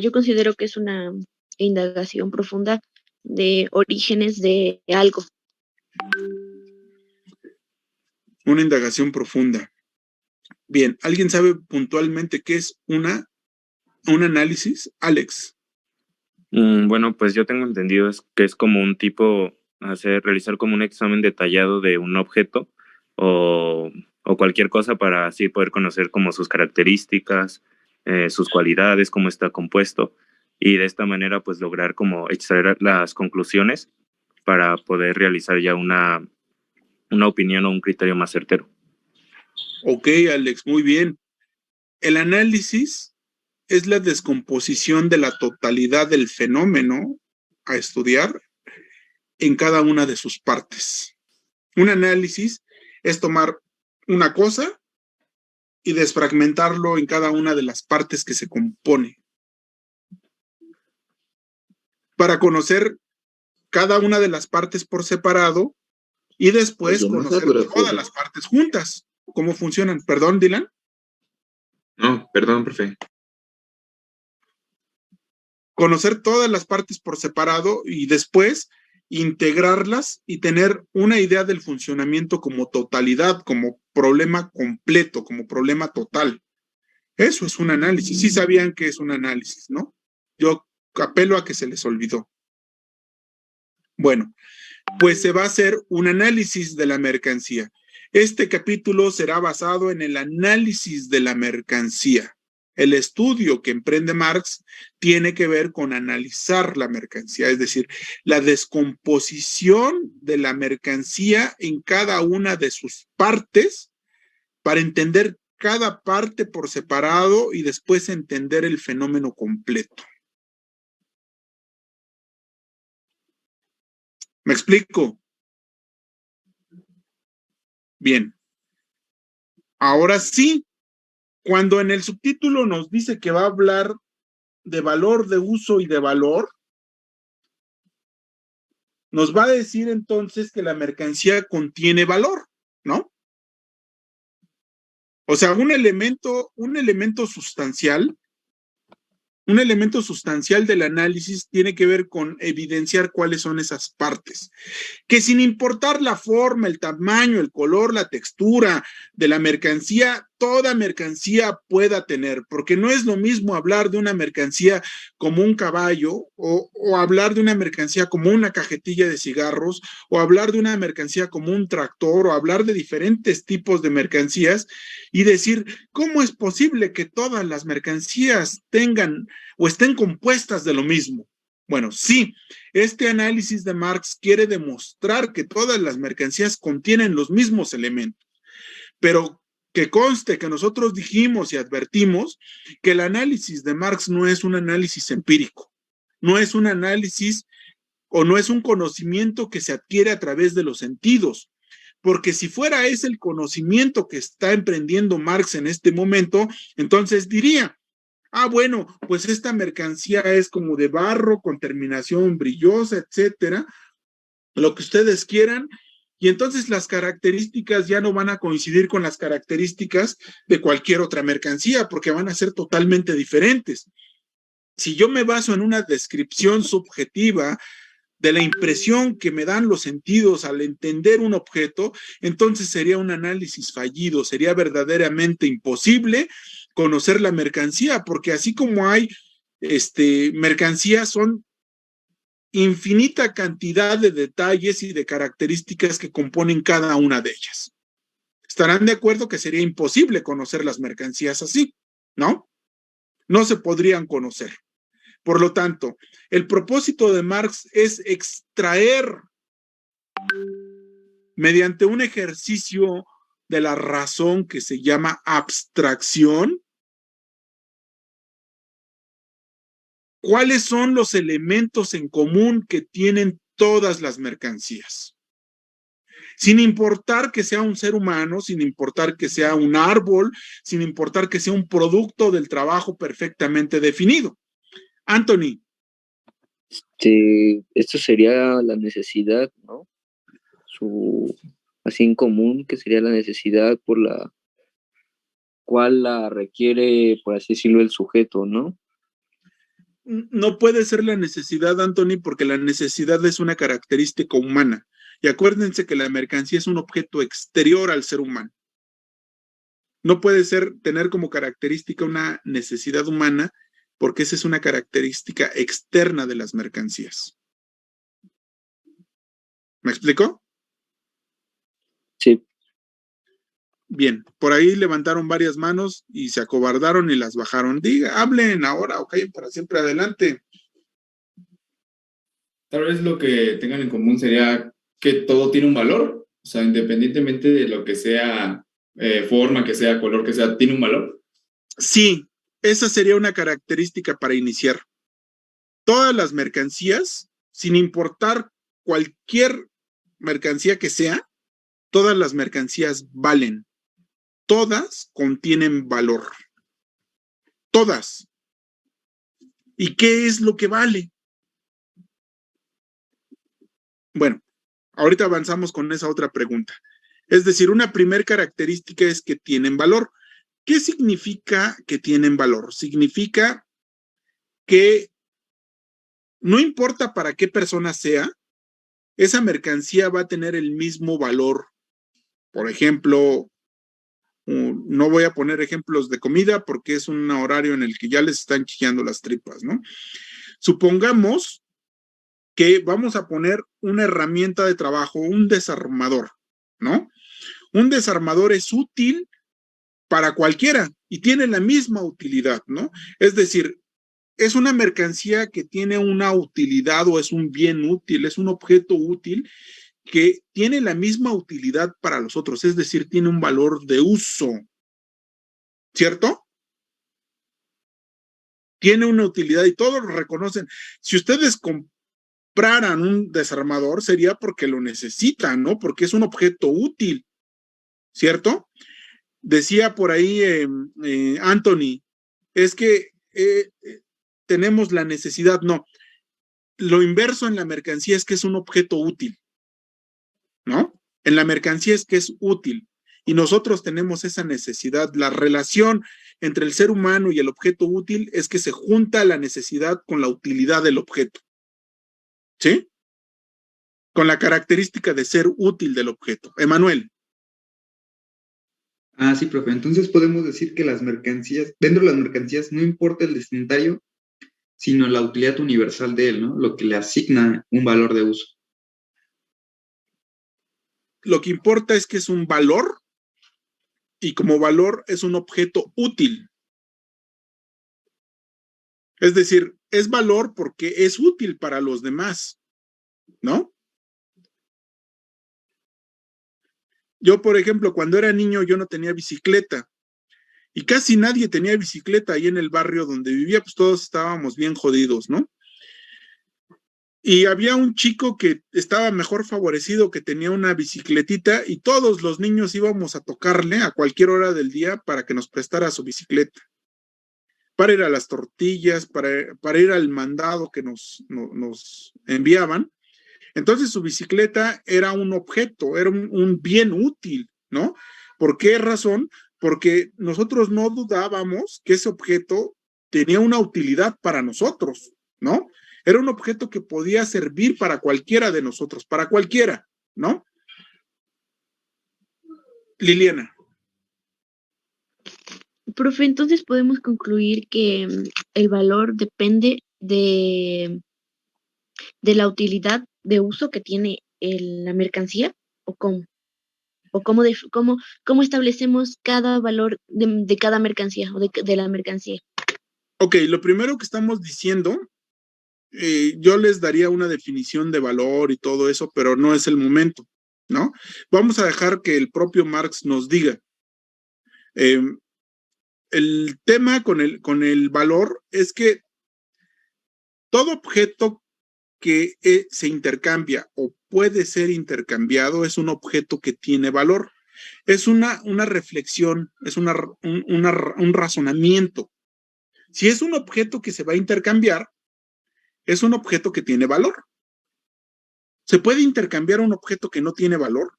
Yo considero que es una indagación profunda de orígenes de algo. Una indagación profunda. Bien, ¿alguien sabe puntualmente qué es un análisis? Alex. Bueno, pues yo tengo entendido que es como un tipo, realizar como un examen detallado de un objeto o cualquier cosa para así poder conocer como sus características, sus cualidades, cómo está compuesto, y de esta manera pues lograr como extraer las conclusiones para poder realizar ya una opinión o un criterio más certero. Ok, Alex, muy bien. El análisis es la descomposición de la totalidad del fenómeno a estudiar en cada una de sus partes. Un análisis es tomar una cosa y desfragmentarlo en cada una de las partes que se compone, para conocer cada una de las partes por separado y después conocer todas las partes juntas. ¿Cómo funcionan? ¿Perdón, Dylan? No, perdón, profe. Conocer todas las partes por separado y después integrarlas y tener una idea del funcionamiento como totalidad, como problema completo, como problema total. Eso es un análisis. Sí sabían que es un análisis, ¿no? Yo apelo a que se les olvidó. Bueno, pues se va a hacer un análisis de la mercancía. Este capítulo será basado en el análisis de la mercancía. El estudio que emprende Marx tiene que ver con analizar la mercancía, es decir, la descomposición de la mercancía en cada una de sus partes para entender cada parte por separado y después entender el fenómeno completo. ¿Me explico? Bien. Ahora sí, cuando en el subtítulo nos dice que va a hablar de valor, de uso y de valor, nos va a decir entonces que la mercancía contiene valor, ¿no? O sea, un elemento sustancial del análisis tiene que ver con evidenciar cuáles son esas partes, que sin importar la forma, el tamaño, el color, la textura de la mercancía, toda mercancía pueda tener, porque no es lo mismo hablar de una mercancía como un caballo o hablar de una mercancía como una cajetilla de cigarros o hablar de una mercancía como un tractor o hablar de diferentes tipos de mercancías y decir, ¿cómo es posible que todas las mercancías tengan o estén compuestas de lo mismo? Bueno, sí, este análisis de Marx quiere demostrar que todas las mercancías contienen los mismos elementos, pero que conste que nosotros dijimos y advertimos que el análisis de Marx no es un análisis empírico, no es un análisis o no es un conocimiento que se adquiere a través de los sentidos, porque si fuera ese el conocimiento que está emprendiendo Marx en este momento, entonces diría, bueno, pues esta mercancía es como de barro con terminación brillosa, etcétera, lo que ustedes quieran, y entonces las características ya no van a coincidir con las características de cualquier otra mercancía, porque van a ser totalmente diferentes. Si yo me baso en una descripción subjetiva de la impresión que me dan los sentidos al entender un objeto, entonces sería un análisis fallido, sería verdaderamente imposible conocer la mercancía, porque así como hay mercancías, son infinita cantidad de detalles y de características que componen cada una de ellas. Estarán de acuerdo que sería imposible conocer las mercancías así, ¿no? No se podrían conocer. Por lo tanto, el propósito de Marx es extraer mediante un ejercicio de la razón que se llama abstracción, ¿cuáles son los elementos en común que tienen todas las mercancías? Sin importar que sea un ser humano, sin importar que sea un árbol, sin importar que sea un producto del trabajo perfectamente definido. Anthony. Esto sería la necesidad, ¿no? Así en común, que sería la necesidad por la cual la requiere, por así decirlo, el sujeto, ¿no? No puede ser la necesidad, Anthony, porque la necesidad es una característica humana. Y acuérdense que la mercancía es un objeto exterior al ser humano. No puede tener como característica una necesidad humana, porque esa es una característica externa de las mercancías. ¿Me explico? Sí. Bien, por ahí levantaron varias manos y se acobardaron y las bajaron. Hablen ahora o callen para siempre, adelante. Tal vez lo que tengan en común sería que todo tiene un valor, o sea, independientemente de lo que sea, forma que sea, color que sea, tiene un valor. Sí, esa sería una característica para iniciar. Todas las mercancías, sin importar cualquier mercancía que sea, todas las mercancías valen. Todas contienen valor. Todas. ¿Y qué es lo que vale? Bueno, ahorita avanzamos con esa otra pregunta. Es decir, una primera característica es que tienen valor. ¿Qué significa que tienen valor? Significa que no importa para qué persona sea, esa mercancía va a tener el mismo valor. Por ejemplo, no voy a poner ejemplos de comida porque es un horario en el que ya les están chillando las tripas, ¿no? Supongamos que vamos a poner una herramienta de trabajo, un desarmador, ¿no? Un desarmador es útil para cualquiera y tiene la misma utilidad, ¿no? Es decir, es una mercancía que tiene una utilidad o es un bien útil, es un objeto útil que tiene la misma utilidad para los otros, es decir, tiene un valor de uso, ¿cierto? Tiene una utilidad y todos lo reconocen. Si ustedes compraran un desarmador, sería porque lo necesitan, ¿no? Porque es un objeto útil, ¿cierto? Decía por ahí Anthony, es que tenemos la necesidad, no. Lo inverso en la mercancía es que es un objeto útil, ¿no? En la mercancía es que es útil y nosotros tenemos esa necesidad. La relación entre el ser humano y el objeto útil es que se junta la necesidad con la utilidad del objeto, ¿sí? Con la característica de ser útil del objeto. Emanuel. Ah, sí, profe. Entonces podemos decir que las mercancías, dentro de las mercancías, no importa el destinatario, sino la utilidad universal de él, ¿no? Lo que le asigna un valor de uso. Lo que importa es que es un valor y como valor es un objeto útil. Es decir, es valor porque es útil para los demás, ¿no? Yo, por ejemplo, cuando era niño yo no tenía bicicleta y casi nadie tenía bicicleta ahí en el barrio donde vivía, pues todos estábamos bien jodidos, ¿no? Y había un chico que estaba mejor favorecido, que tenía una bicicletita y todos los niños íbamos a tocarle a cualquier hora del día para que nos prestara su bicicleta, para ir a las tortillas, para ir al mandado que nos enviaban. Entonces su bicicleta era un objeto, era un bien útil, ¿no? ¿Por qué razón? Porque nosotros no dudábamos que ese objeto tenía una utilidad para nosotros, ¿no? Era un objeto que podía servir para cualquiera de nosotros, para cualquiera, ¿no? Liliana. Profe, entonces podemos concluir que el valor depende de la utilidad de uso que tiene la mercancía, o cómo, o cómo establecemos cada valor de cada mercancía o de la mercancía. Ok, lo primero que estamos diciendo, yo les daría una definición de valor y todo eso, pero no es el momento, ¿no? Vamos a dejar que el propio Marx nos diga. El tema con el valor es que todo objeto que se intercambia o puede ser intercambiado es un objeto que tiene valor. Es una reflexión, es un razonamiento. Si es un objeto que se va a intercambiar, es un objeto que tiene valor. ¿Se puede intercambiar un objeto que no tiene valor?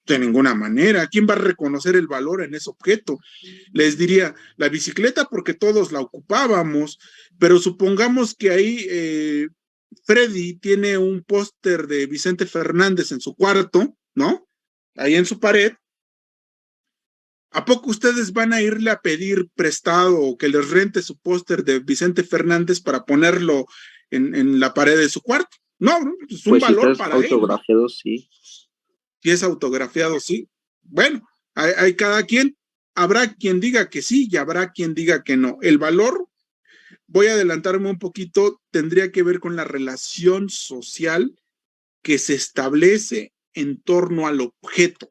De ninguna manera. ¿Quién va a reconocer el valor en ese objeto? Les diría, la bicicleta porque todos la ocupábamos, pero supongamos que ahí Freddy tiene un póster de Vicente Fernández en su cuarto, ¿no? Ahí en su pared. ¿A poco ustedes van a irle a pedir prestado o que les rente su póster de Vicente Fernández para ponerlo en la pared de su cuarto? No, es un Pues si valor estás para él, ¿no? autografiado, sí. Si es autografiado, sí. Bueno, hay cada quien. Habrá quien diga que sí y habrá quien diga que no. El valor, voy a adelantarme un poquito, tendría que ver con la relación social que se establece en torno al objeto.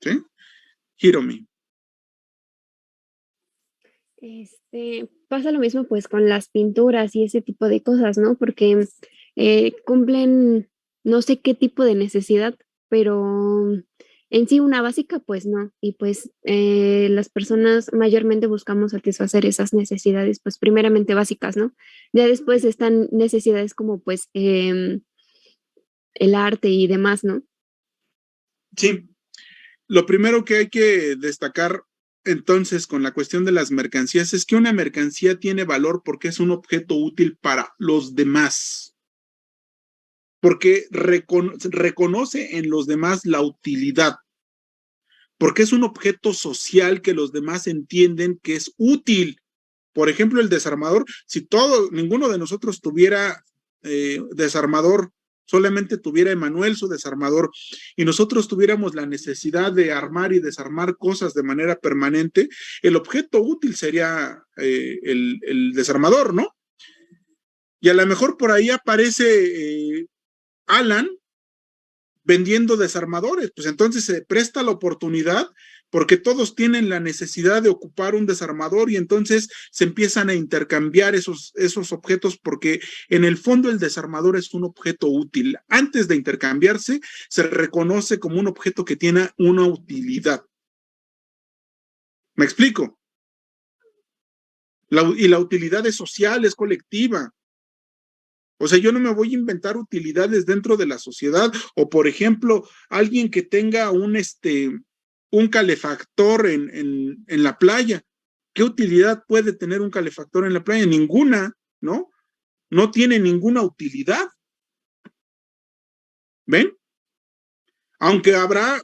¿Sí? Hiromi. Pasa lo mismo pues con las pinturas y ese tipo de cosas, ¿no? Porque cumplen no sé qué tipo de necesidad, pero en sí una básica pues no. Y pues las personas mayormente buscamos satisfacer esas necesidades pues primeramente básicas, ¿no? Ya después están necesidades como pues el arte y demás, ¿no? Sí. Lo primero que hay que destacar entonces con la cuestión de las mercancías es que una mercancía tiene valor porque es un objeto útil para los demás. Porque reconoce en los demás la utilidad. Porque es un objeto social que los demás entienden que es útil. Por ejemplo, el desarmador, si ninguno de nosotros tuviera desarmador, solamente tuviera Emanuel su desarmador y nosotros tuviéramos la necesidad de armar y desarmar cosas de manera permanente, el objeto útil sería el desarmador, ¿no? Y a lo mejor por ahí aparece Alan vendiendo desarmadores, pues entonces se presta la oportunidad porque todos tienen la necesidad de ocupar un desarmador y entonces se empiezan a intercambiar esos objetos porque en el fondo el desarmador es un objeto útil. Antes de intercambiarse, se reconoce como un objeto que tiene una utilidad. ¿Me explico? Y la utilidad es social, es colectiva. O sea, yo no me voy a inventar utilidades dentro de la sociedad. O, por ejemplo, alguien que tenga un calefactor en la playa. ¿Qué utilidad puede tener un calefactor en la playa? Ninguna, ¿no? No tiene ninguna utilidad. ¿Ven? Aunque habrá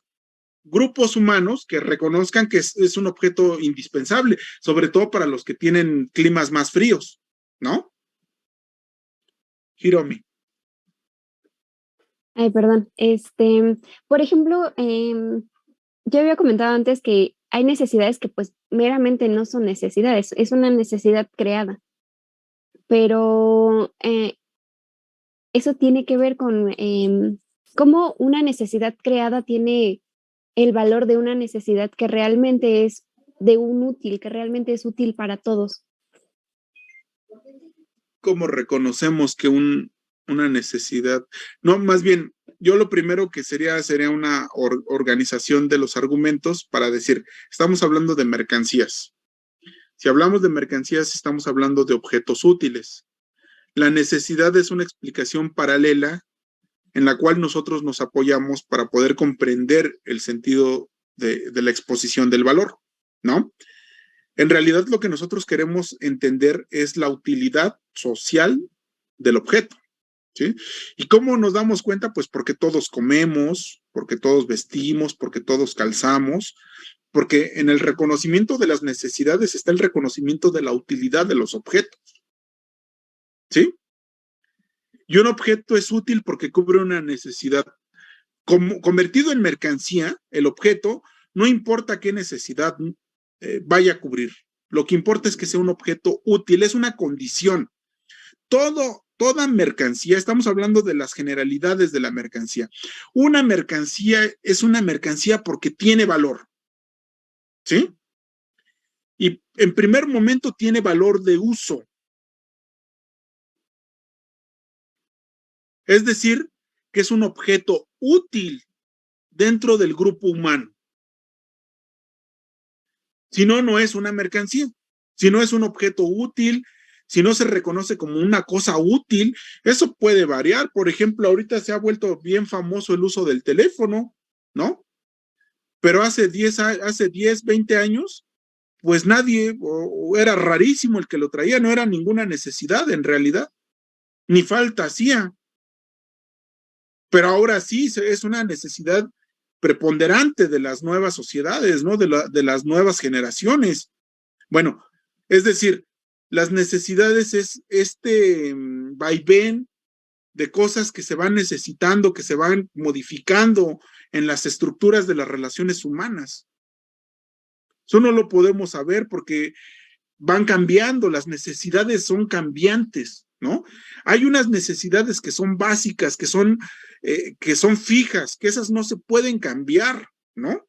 grupos humanos que reconozcan que es un objeto indispensable, sobre todo para los que tienen climas más fríos, ¿no? Hiromi. Ay, perdón. Por ejemplo, yo había comentado antes que hay necesidades que pues meramente no son necesidades, es una necesidad creada. Pero eso tiene que ver con cómo una necesidad creada tiene el valor de una necesidad que realmente es de un útil, que realmente es útil para todos. ¿Cómo reconocemos que una necesidad? No, más bien, yo lo primero que sería una organización de los argumentos para decir, estamos hablando de mercancías. Si hablamos de mercancías, estamos hablando de objetos útiles. La necesidad es una explicación paralela en la cual nosotros nos apoyamos para poder comprender el sentido de la exposición del valor, ¿no? En realidad lo que nosotros queremos entender es la utilidad social del objeto, ¿sí? ¿Y cómo nos damos cuenta? Pues porque todos comemos, porque todos vestimos, porque todos calzamos, porque en el reconocimiento de las necesidades está el reconocimiento de la utilidad de los objetos, ¿sí? Y un objeto es útil porque cubre una necesidad. Convertido en mercancía, el objeto, no importa qué necesidad vaya a cubrir. Lo que importa es que sea un objeto útil, es una condición. Toda mercancía, estamos hablando de las generalidades de la mercancía. Una mercancía es una mercancía porque tiene valor, ¿sí? Y en primer momento tiene valor de uso. Es decir, que es un objeto útil dentro del grupo humano. Si no, no es una mercancía. Si no es un objeto útil, si no se reconoce como una cosa útil, eso puede variar. Por ejemplo, ahorita se ha vuelto bien famoso el uso del teléfono, ¿no? Pero hace 10, 20 años, pues nadie, o era rarísimo el que lo traía, no era ninguna necesidad en realidad, ni falta hacía. Pero ahora sí es una necesidad preponderante de las nuevas sociedades, ¿no? De las nuevas generaciones. Bueno, es decir, las necesidades es vaivén de cosas que se van necesitando, que se van modificando en las estructuras de las relaciones humanas. Eso no lo podemos saber porque van cambiando, las necesidades son cambiantes, ¿no? Hay unas necesidades que son básicas, que son fijas, que esas no se pueden cambiar, ¿no?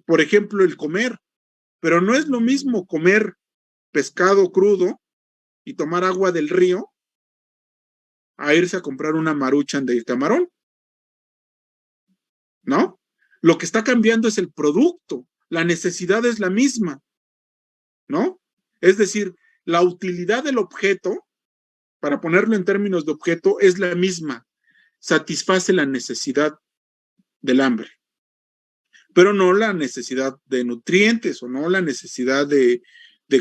Por ejemplo, el comer, pero no es lo mismo comer pescado crudo y tomar agua del río a irse a comprar una maruchan de camarón, ¿no? Lo que está cambiando es el producto, la necesidad es la misma, ¿no? Es decir, la utilidad del objeto, para ponerlo en términos de objeto, es la misma, satisface la necesidad del hambre, pero no la necesidad de nutrientes o no la necesidad de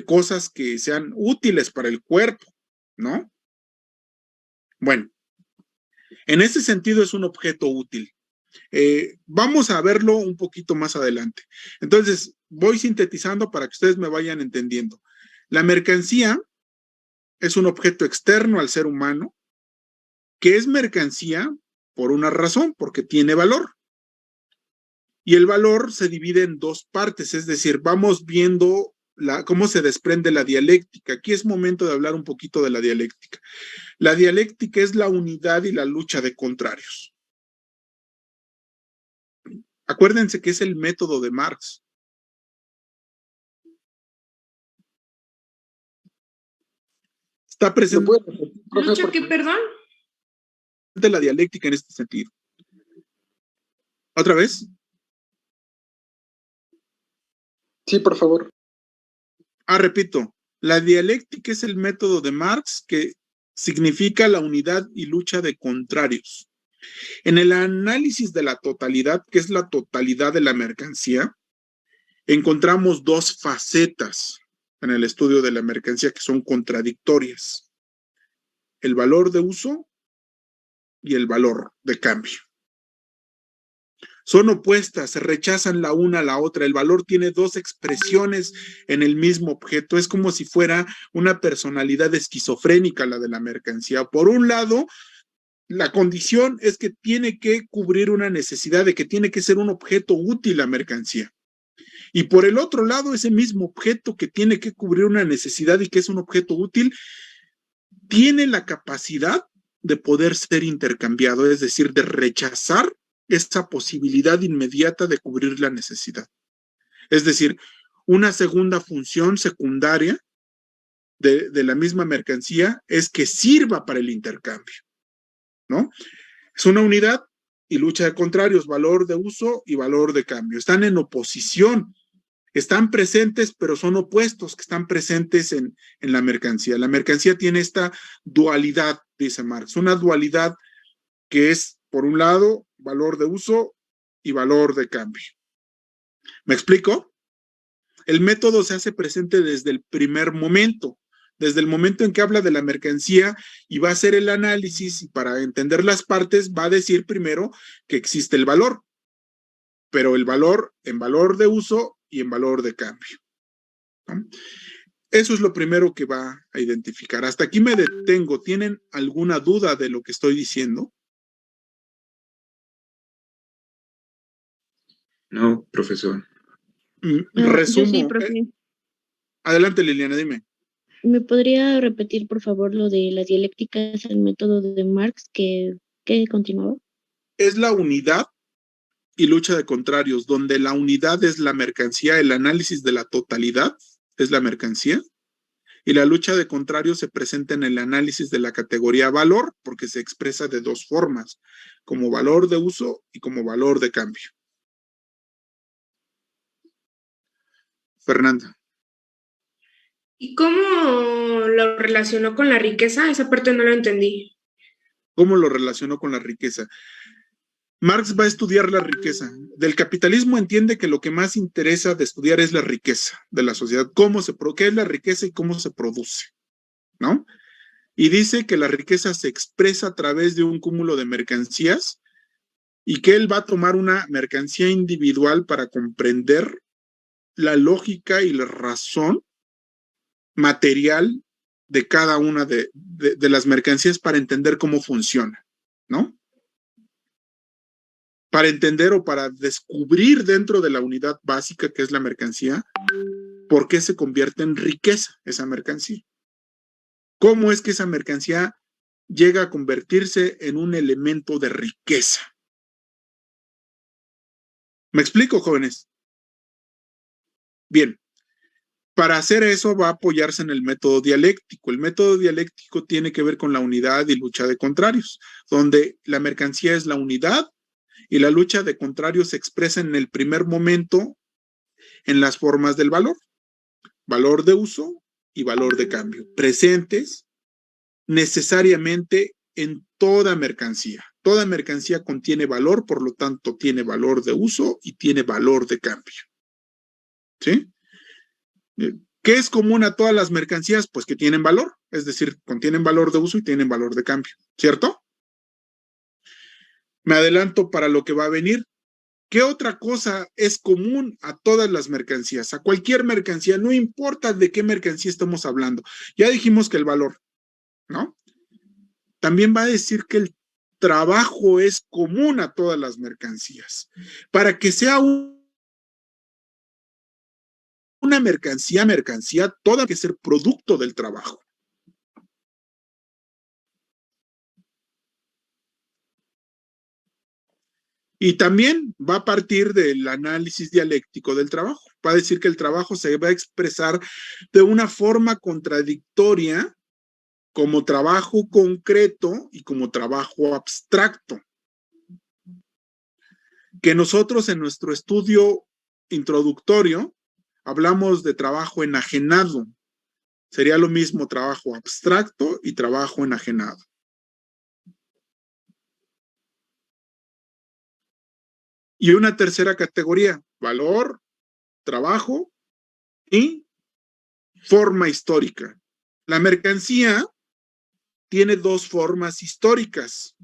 cosas que sean útiles para el cuerpo, ¿no? Bueno, en ese sentido es un objeto útil. Vamos a verlo un poquito más adelante. Entonces, voy sintetizando para que ustedes me vayan entendiendo. La mercancía es un objeto externo al ser humano que es mercancía por una razón, porque tiene valor. Y el valor se divide en dos partes, es decir, vamos viendo cómo se desprende la dialéctica. Aquí es momento de hablar un poquito de la dialéctica. La dialéctica es la unidad y la lucha de contrarios. Acuérdense que es el método de Marx. Está presente. ¿Lucha qué, perdón? De la dialéctica en este sentido. ¿Otra vez? Sí, por favor. Repito, la dialéctica es el método de Marx que significa la unidad y lucha de contrarios. En el análisis de la totalidad, que es la totalidad de la mercancía, encontramos dos facetas en el estudio de la mercancía que son contradictorias: el valor de uso y el valor de cambio. Son opuestas, se rechazan la una a la otra. El valor tiene dos expresiones en el mismo objeto. Es como si fuera una personalidad esquizofrénica la de la mercancía. Por un lado, la condición es que tiene que cubrir una necesidad, de que tiene que ser un objeto útil la mercancía. Y por el otro lado, ese mismo objeto que tiene que cubrir una necesidad y que es un objeto útil, tiene la capacidad de poder ser intercambiado, es decir, de rechazar esa posibilidad inmediata de cubrir la necesidad. Es decir, una segunda función secundaria de la misma mercancía es que sirva para el intercambio, ¿no? Es una unidad y lucha de contrarios, valor de uso y valor de cambio. Están en oposición, están presentes, pero son opuestos que están presentes en la mercancía. La mercancía tiene esta dualidad, dice Marx, una dualidad que es, por un lado, valor de uso y valor de cambio. ¿Me explico? El método se hace presente desde el primer momento, desde el momento en que habla de la mercancía y va a hacer el análisis, y para entender las partes va a decir primero que existe el valor, pero el valor en valor de uso y en valor de cambio, ¿no? Eso es lo primero que va a identificar. Hasta aquí me detengo. ¿Tienen alguna duda de lo que estoy diciendo? No, profesor. Resumo. Yo sí, profe. Adelante, Liliana, dime. ¿Me podría repetir, por favor, lo de la dialéctica es el método de Marx que continuaba? Es la unidad y lucha de contrarios, donde la unidad es la mercancía, el análisis de la totalidad es la mercancía, y la lucha de contrarios se presenta en el análisis de la categoría valor, porque se expresa de dos formas, como valor de uso y como valor de cambio. Fernanda. ¿Y cómo lo relacionó con la riqueza? Esa parte no lo entendí. ¿Cómo lo relacionó con la riqueza? Marx va a estudiar la riqueza. Del capitalismo entiende que lo que más interesa de estudiar es la riqueza de la sociedad, qué es la riqueza y cómo se produce, ¿no? Y dice que la riqueza se expresa a través de un cúmulo de mercancías y que él va a tomar una mercancía individual para comprender la lógica y la razón material de cada una de las mercancías para entender cómo funciona, ¿no? Para entender o para descubrir dentro de la unidad básica que es la mercancía, por qué se convierte en riqueza esa mercancía. ¿Cómo es que esa mercancía llega a convertirse en un elemento de riqueza? ¿Me explico, jóvenes? Bien, para hacer eso va a apoyarse en el método dialéctico. El método dialéctico tiene que ver con la unidad y lucha de contrarios, donde la mercancía es la unidad y la lucha de contrarios se expresa en el primer momento en las formas del valor, valor de uso y valor de cambio, presentes necesariamente en toda mercancía. Toda mercancía contiene valor, por lo tanto tiene valor de uso y tiene valor de cambio. ¿Sí? ¿Qué es común a todas las mercancías? Pues que tienen valor, es decir, contienen valor de uso y tienen valor de cambio, ¿cierto? Me adelanto para lo que va a venir. ¿Qué otra cosa es común a todas las mercancías? A cualquier mercancía, no importa de qué mercancía estamos hablando. Ya dijimos que el valor, ¿no? También va a decir que el trabajo es común a todas las mercancías. Para que sea una mercancía, toda que ser producto del trabajo. Y también va a partir del análisis dialéctico del trabajo. Va a decir que el trabajo se va a expresar de una forma contradictoria como trabajo concreto y como trabajo abstracto. Que nosotros en nuestro estudio introductorio hablamos de trabajo enajenado. Sería lo mismo trabajo abstracto y trabajo enajenado. Y una tercera categoría, valor, trabajo y forma histórica. La mercancía tiene dos formas históricas.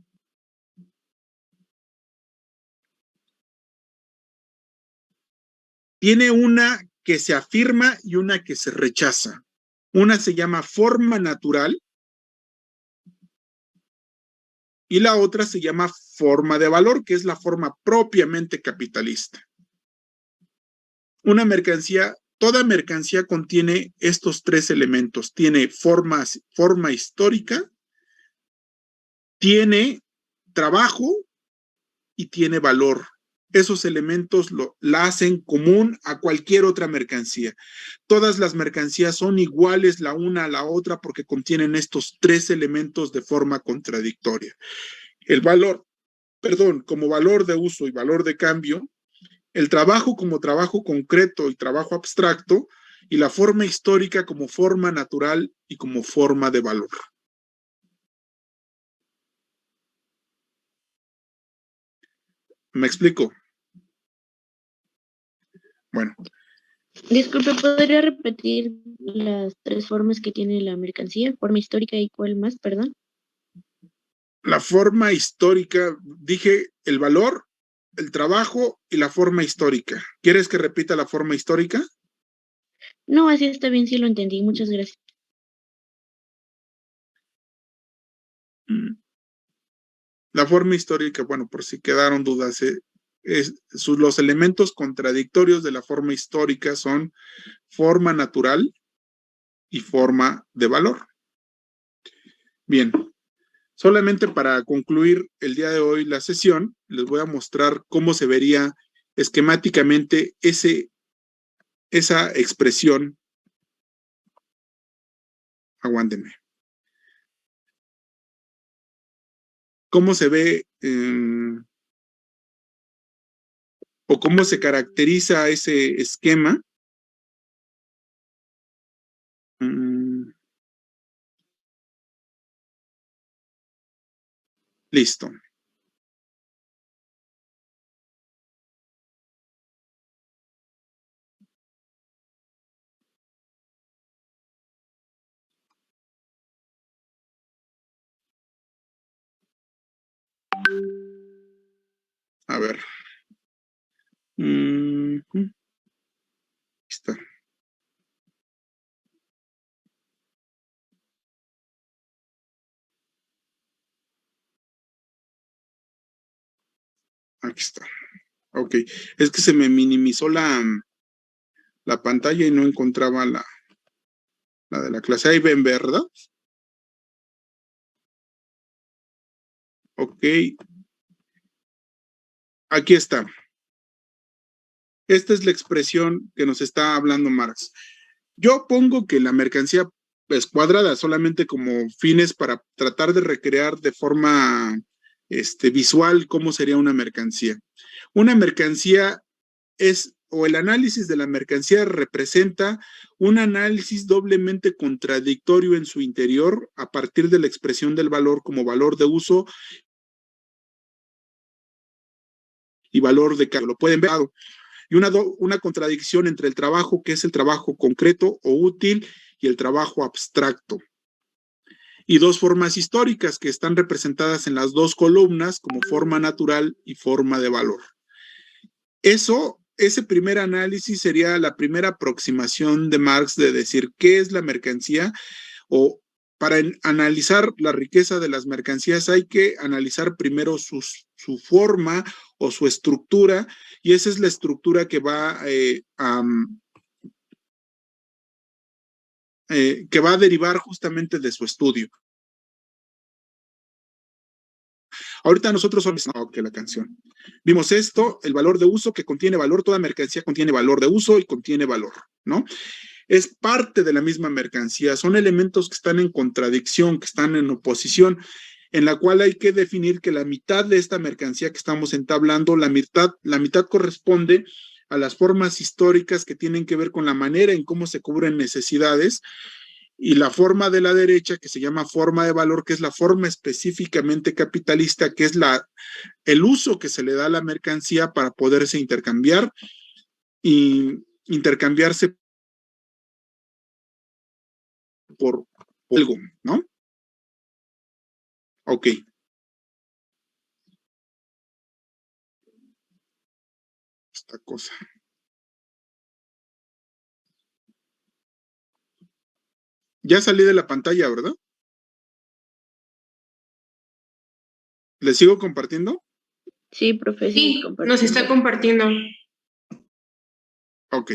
tiene una que se afirma y una que se rechaza. Una se llama forma natural y la otra se llama forma de valor, que es la forma propiamente capitalista. Una mercancía, toda mercancía contiene estos tres elementos. Tiene forma histórica, tiene trabajo y tiene valor. Esos elementos la hacen común a cualquier otra mercancía. Todas las mercancías son iguales la una a la otra porque contienen estos tres elementos de forma contradictoria. El valor, como valor de uso y valor de cambio, el trabajo como trabajo concreto y trabajo abstracto, y la forma histórica como forma natural y como forma de valor. ¿Me explico? Bueno. Disculpe, ¿podría repetir las tres formas que tiene la mercancía? Forma histórica y cuál más, perdón. La forma histórica, dije el valor, el trabajo y la forma histórica. ¿Quieres que repita la forma histórica? No, así está bien, sí lo entendí. Muchas gracias. La forma histórica, bueno, por si quedaron dudas, los elementos contradictorios de la forma histórica son forma natural y forma de valor. Bien, solamente para concluir el día de hoy la sesión, les voy a mostrar cómo se vería esquemáticamente esa expresión. Aguántenme. ¿Cómo se ve o cómo se caracteriza ese esquema? Listo. A ver. Ahí está. Aquí está. Ok. Es que se me minimizó la pantalla y no encontraba la de la clase. Ahí ven, ¿verdad? Ok. Aquí está. Esta es la expresión que nos está hablando Marx. Yo pongo que la mercancía es cuadrada solamente como fines para tratar de recrear de forma visual cómo sería una mercancía. Una mercancía o el análisis de la mercancía representa un análisis doblemente contradictorio en su interior a partir de la expresión del valor como valor de uso y valor de cargo. Lo pueden ver. Y una contradicción entre el trabajo, que es el trabajo concreto o útil, y el trabajo abstracto. Y dos formas históricas que están representadas en las dos columnas como forma natural y forma de valor. Ese primer análisis sería la primera aproximación de Marx de decir qué es la mercancía, o para analizar la riqueza de las mercancías hay que analizar primero su forma o su estructura, y esa es la estructura que va a derivar justamente de su estudio. Ahorita nosotros somos que la canción. Vimos esto, el valor de uso que contiene valor, toda mercancía contiene valor de uso y contiene valor, ¿no? Es parte de la misma mercancía, son elementos que están en contradicción, que están en oposición, en la cual hay que definir que la mitad de esta mercancía que estamos entablando, la mitad corresponde a las formas históricas que tienen que ver con la manera en cómo se cubren necesidades, y la forma de la derecha, que se llama forma de valor, que es la forma específicamente capitalista, que es el uso que se le da a la mercancía para poderse intercambiar y intercambiarse por algo, ¿no? Ok. Esta cosa. Ya salí de la pantalla, ¿verdad? ¿Les sigo compartiendo? Sí, profe, Sí, sí, nos está compartiendo. Ok,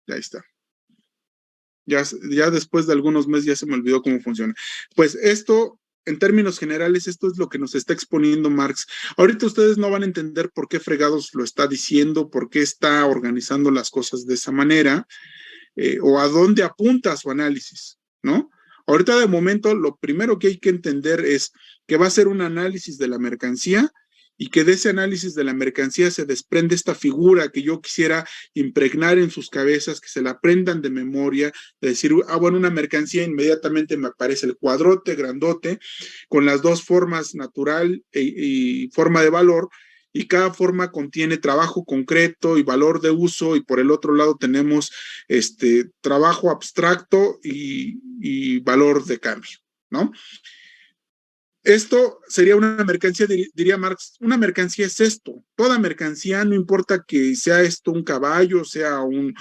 ya está. Ya después de algunos meses ya se me olvidó cómo funciona. Pues esto, en términos generales, esto es lo que nos está exponiendo Marx. Ahorita ustedes no van a entender por qué fregados lo está diciendo, por qué está organizando las cosas de esa manera, o a dónde apunta su análisis, ¿no? Ahorita de momento lo primero que hay que entender es que va a ser un análisis de la mercancía y que de ese análisis de la mercancía se desprende esta figura que yo quisiera impregnar en sus cabezas, que se la aprendan de memoria, de decir, bueno, una mercancía, inmediatamente me aparece el cuadrote grandote con las dos formas natural y forma de valor, y cada forma contiene trabajo concreto y valor de uso, y por el otro lado tenemos trabajo abstracto y valor de cambio, ¿no? Esto sería una mercancía, diría Marx, una mercancía es esto. Toda mercancía, no importa que sea esto un caballo, sea una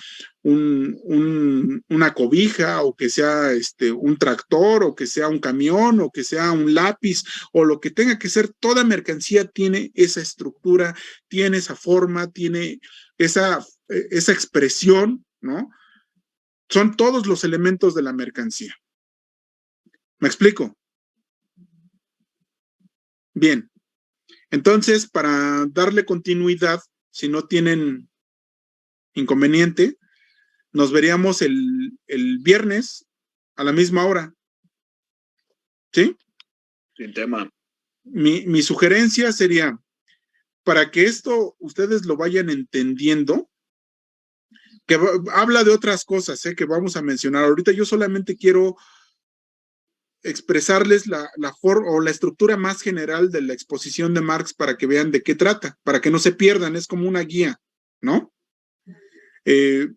cobija, o que sea un tractor, o que sea un camión, o que sea un lápiz, o lo que tenga que ser, toda mercancía tiene esa estructura, tiene esa forma, tiene esa expresión, ¿no? Son todos los elementos de la mercancía. ¿Me explico? Bien, entonces, para darle continuidad, si no tienen inconveniente, nos veríamos el viernes a la misma hora. ¿Sí? Sin tema. Mi sugerencia sería, para que esto ustedes lo vayan entendiendo, que habla de otras cosas, que vamos a mencionar. Ahorita yo solamente quiero expresarles la forma o la estructura más general de la exposición de Marx para que vean de qué trata, para que no se pierdan, es como una guía, ¿no? Que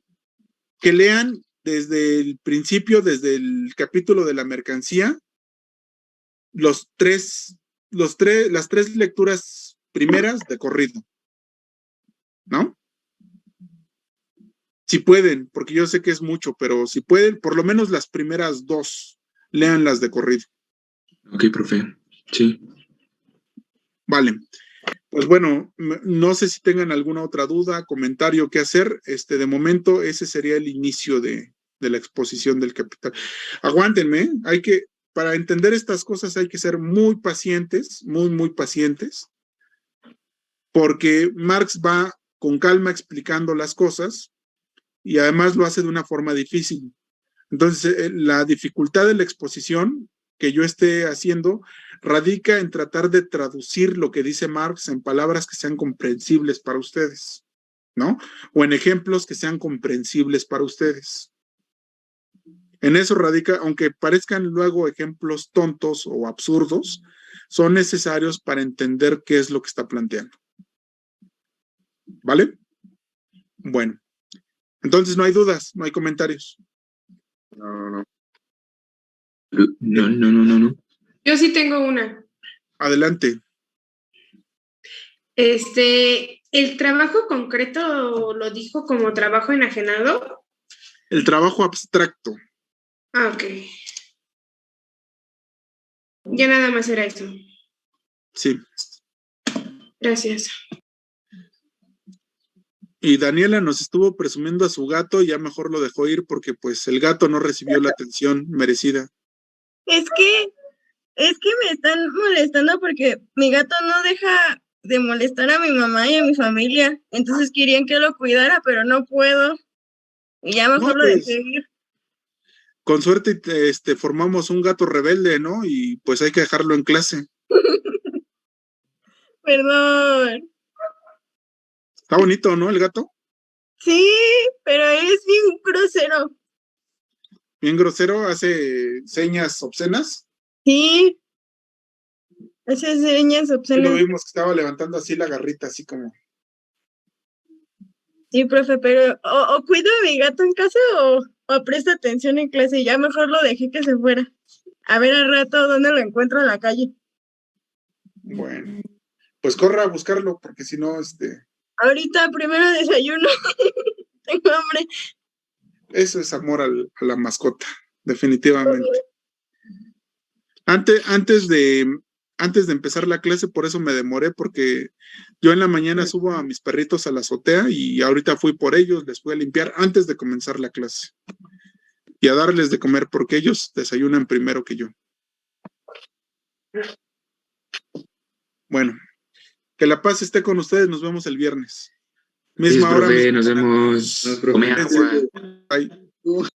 lean desde el principio, desde el capítulo de la mercancía, las tres lecturas primeras de corrido, ¿no? Si pueden, porque yo sé que es mucho, pero si pueden, por lo menos las primeras dos, léanlas de corrido. Ok, profe. Sí. Vale. Pues bueno, no sé si tengan alguna otra duda, comentario que hacer. De momento, ese sería el inicio de la exposición del capital. Aguántenme, para entender estas cosas hay que ser muy pacientes, muy, muy pacientes, porque Marx va con calma explicando las cosas y además lo hace de una forma difícil. Entonces, la dificultad de la exposición que yo esté haciendo radica en tratar de traducir lo que dice Marx en palabras que sean comprensibles para ustedes, ¿no? O en ejemplos que sean comprensibles para ustedes. En eso radica, aunque parezcan luego ejemplos tontos o absurdos, son necesarios para entender qué es lo que está planteando. ¿Vale? Bueno, entonces no hay dudas, no hay comentarios. No. No. Yo sí tengo una. Adelante. ¿El trabajo concreto lo dijo como trabajo enajenado? El trabajo abstracto. Ah, ok. Ya nada más era eso. Sí. Gracias. Y Daniela nos estuvo presumiendo a su gato y ya mejor lo dejó ir porque pues el gato no recibió la atención merecida. Es que me están molestando porque mi gato no deja de molestar a mi mamá y a mi familia. Entonces querían que lo cuidara, pero no puedo. Y ya mejor lo dejé ir. Con suerte formamos un gato rebelde, ¿no? Y pues hay que dejarlo en clase. Perdón. Está bonito, ¿no, el gato? Sí, pero es bien grosero. Bien grosero, hace señas obscenas. Sí. Hace señas Sí, obscenas. lo vimos que estaba levantando así la garrita, así como. Sí, profe, pero o cuido a mi gato en casa o presta atención en clase y ya mejor lo dejé que se fuera. A ver al rato dónde lo encuentro en la calle. Bueno, pues corra a buscarlo porque si no, Ahorita primero desayuno. Tengo hambre. Eso es amor a la mascota. definitivamente. Antes de empezar la clase, por eso me demoré, porque yo en la mañana subo a mis perritos a la azotea y ahorita fui por ellos, les fui a limpiar antes de comenzar la clase y a darles de comer porque ellos desayunan primero que yo. Bueno, que la paz esté con ustedes, nos vemos el viernes. Misma hora. Nos vemos. Cuídense. Bye.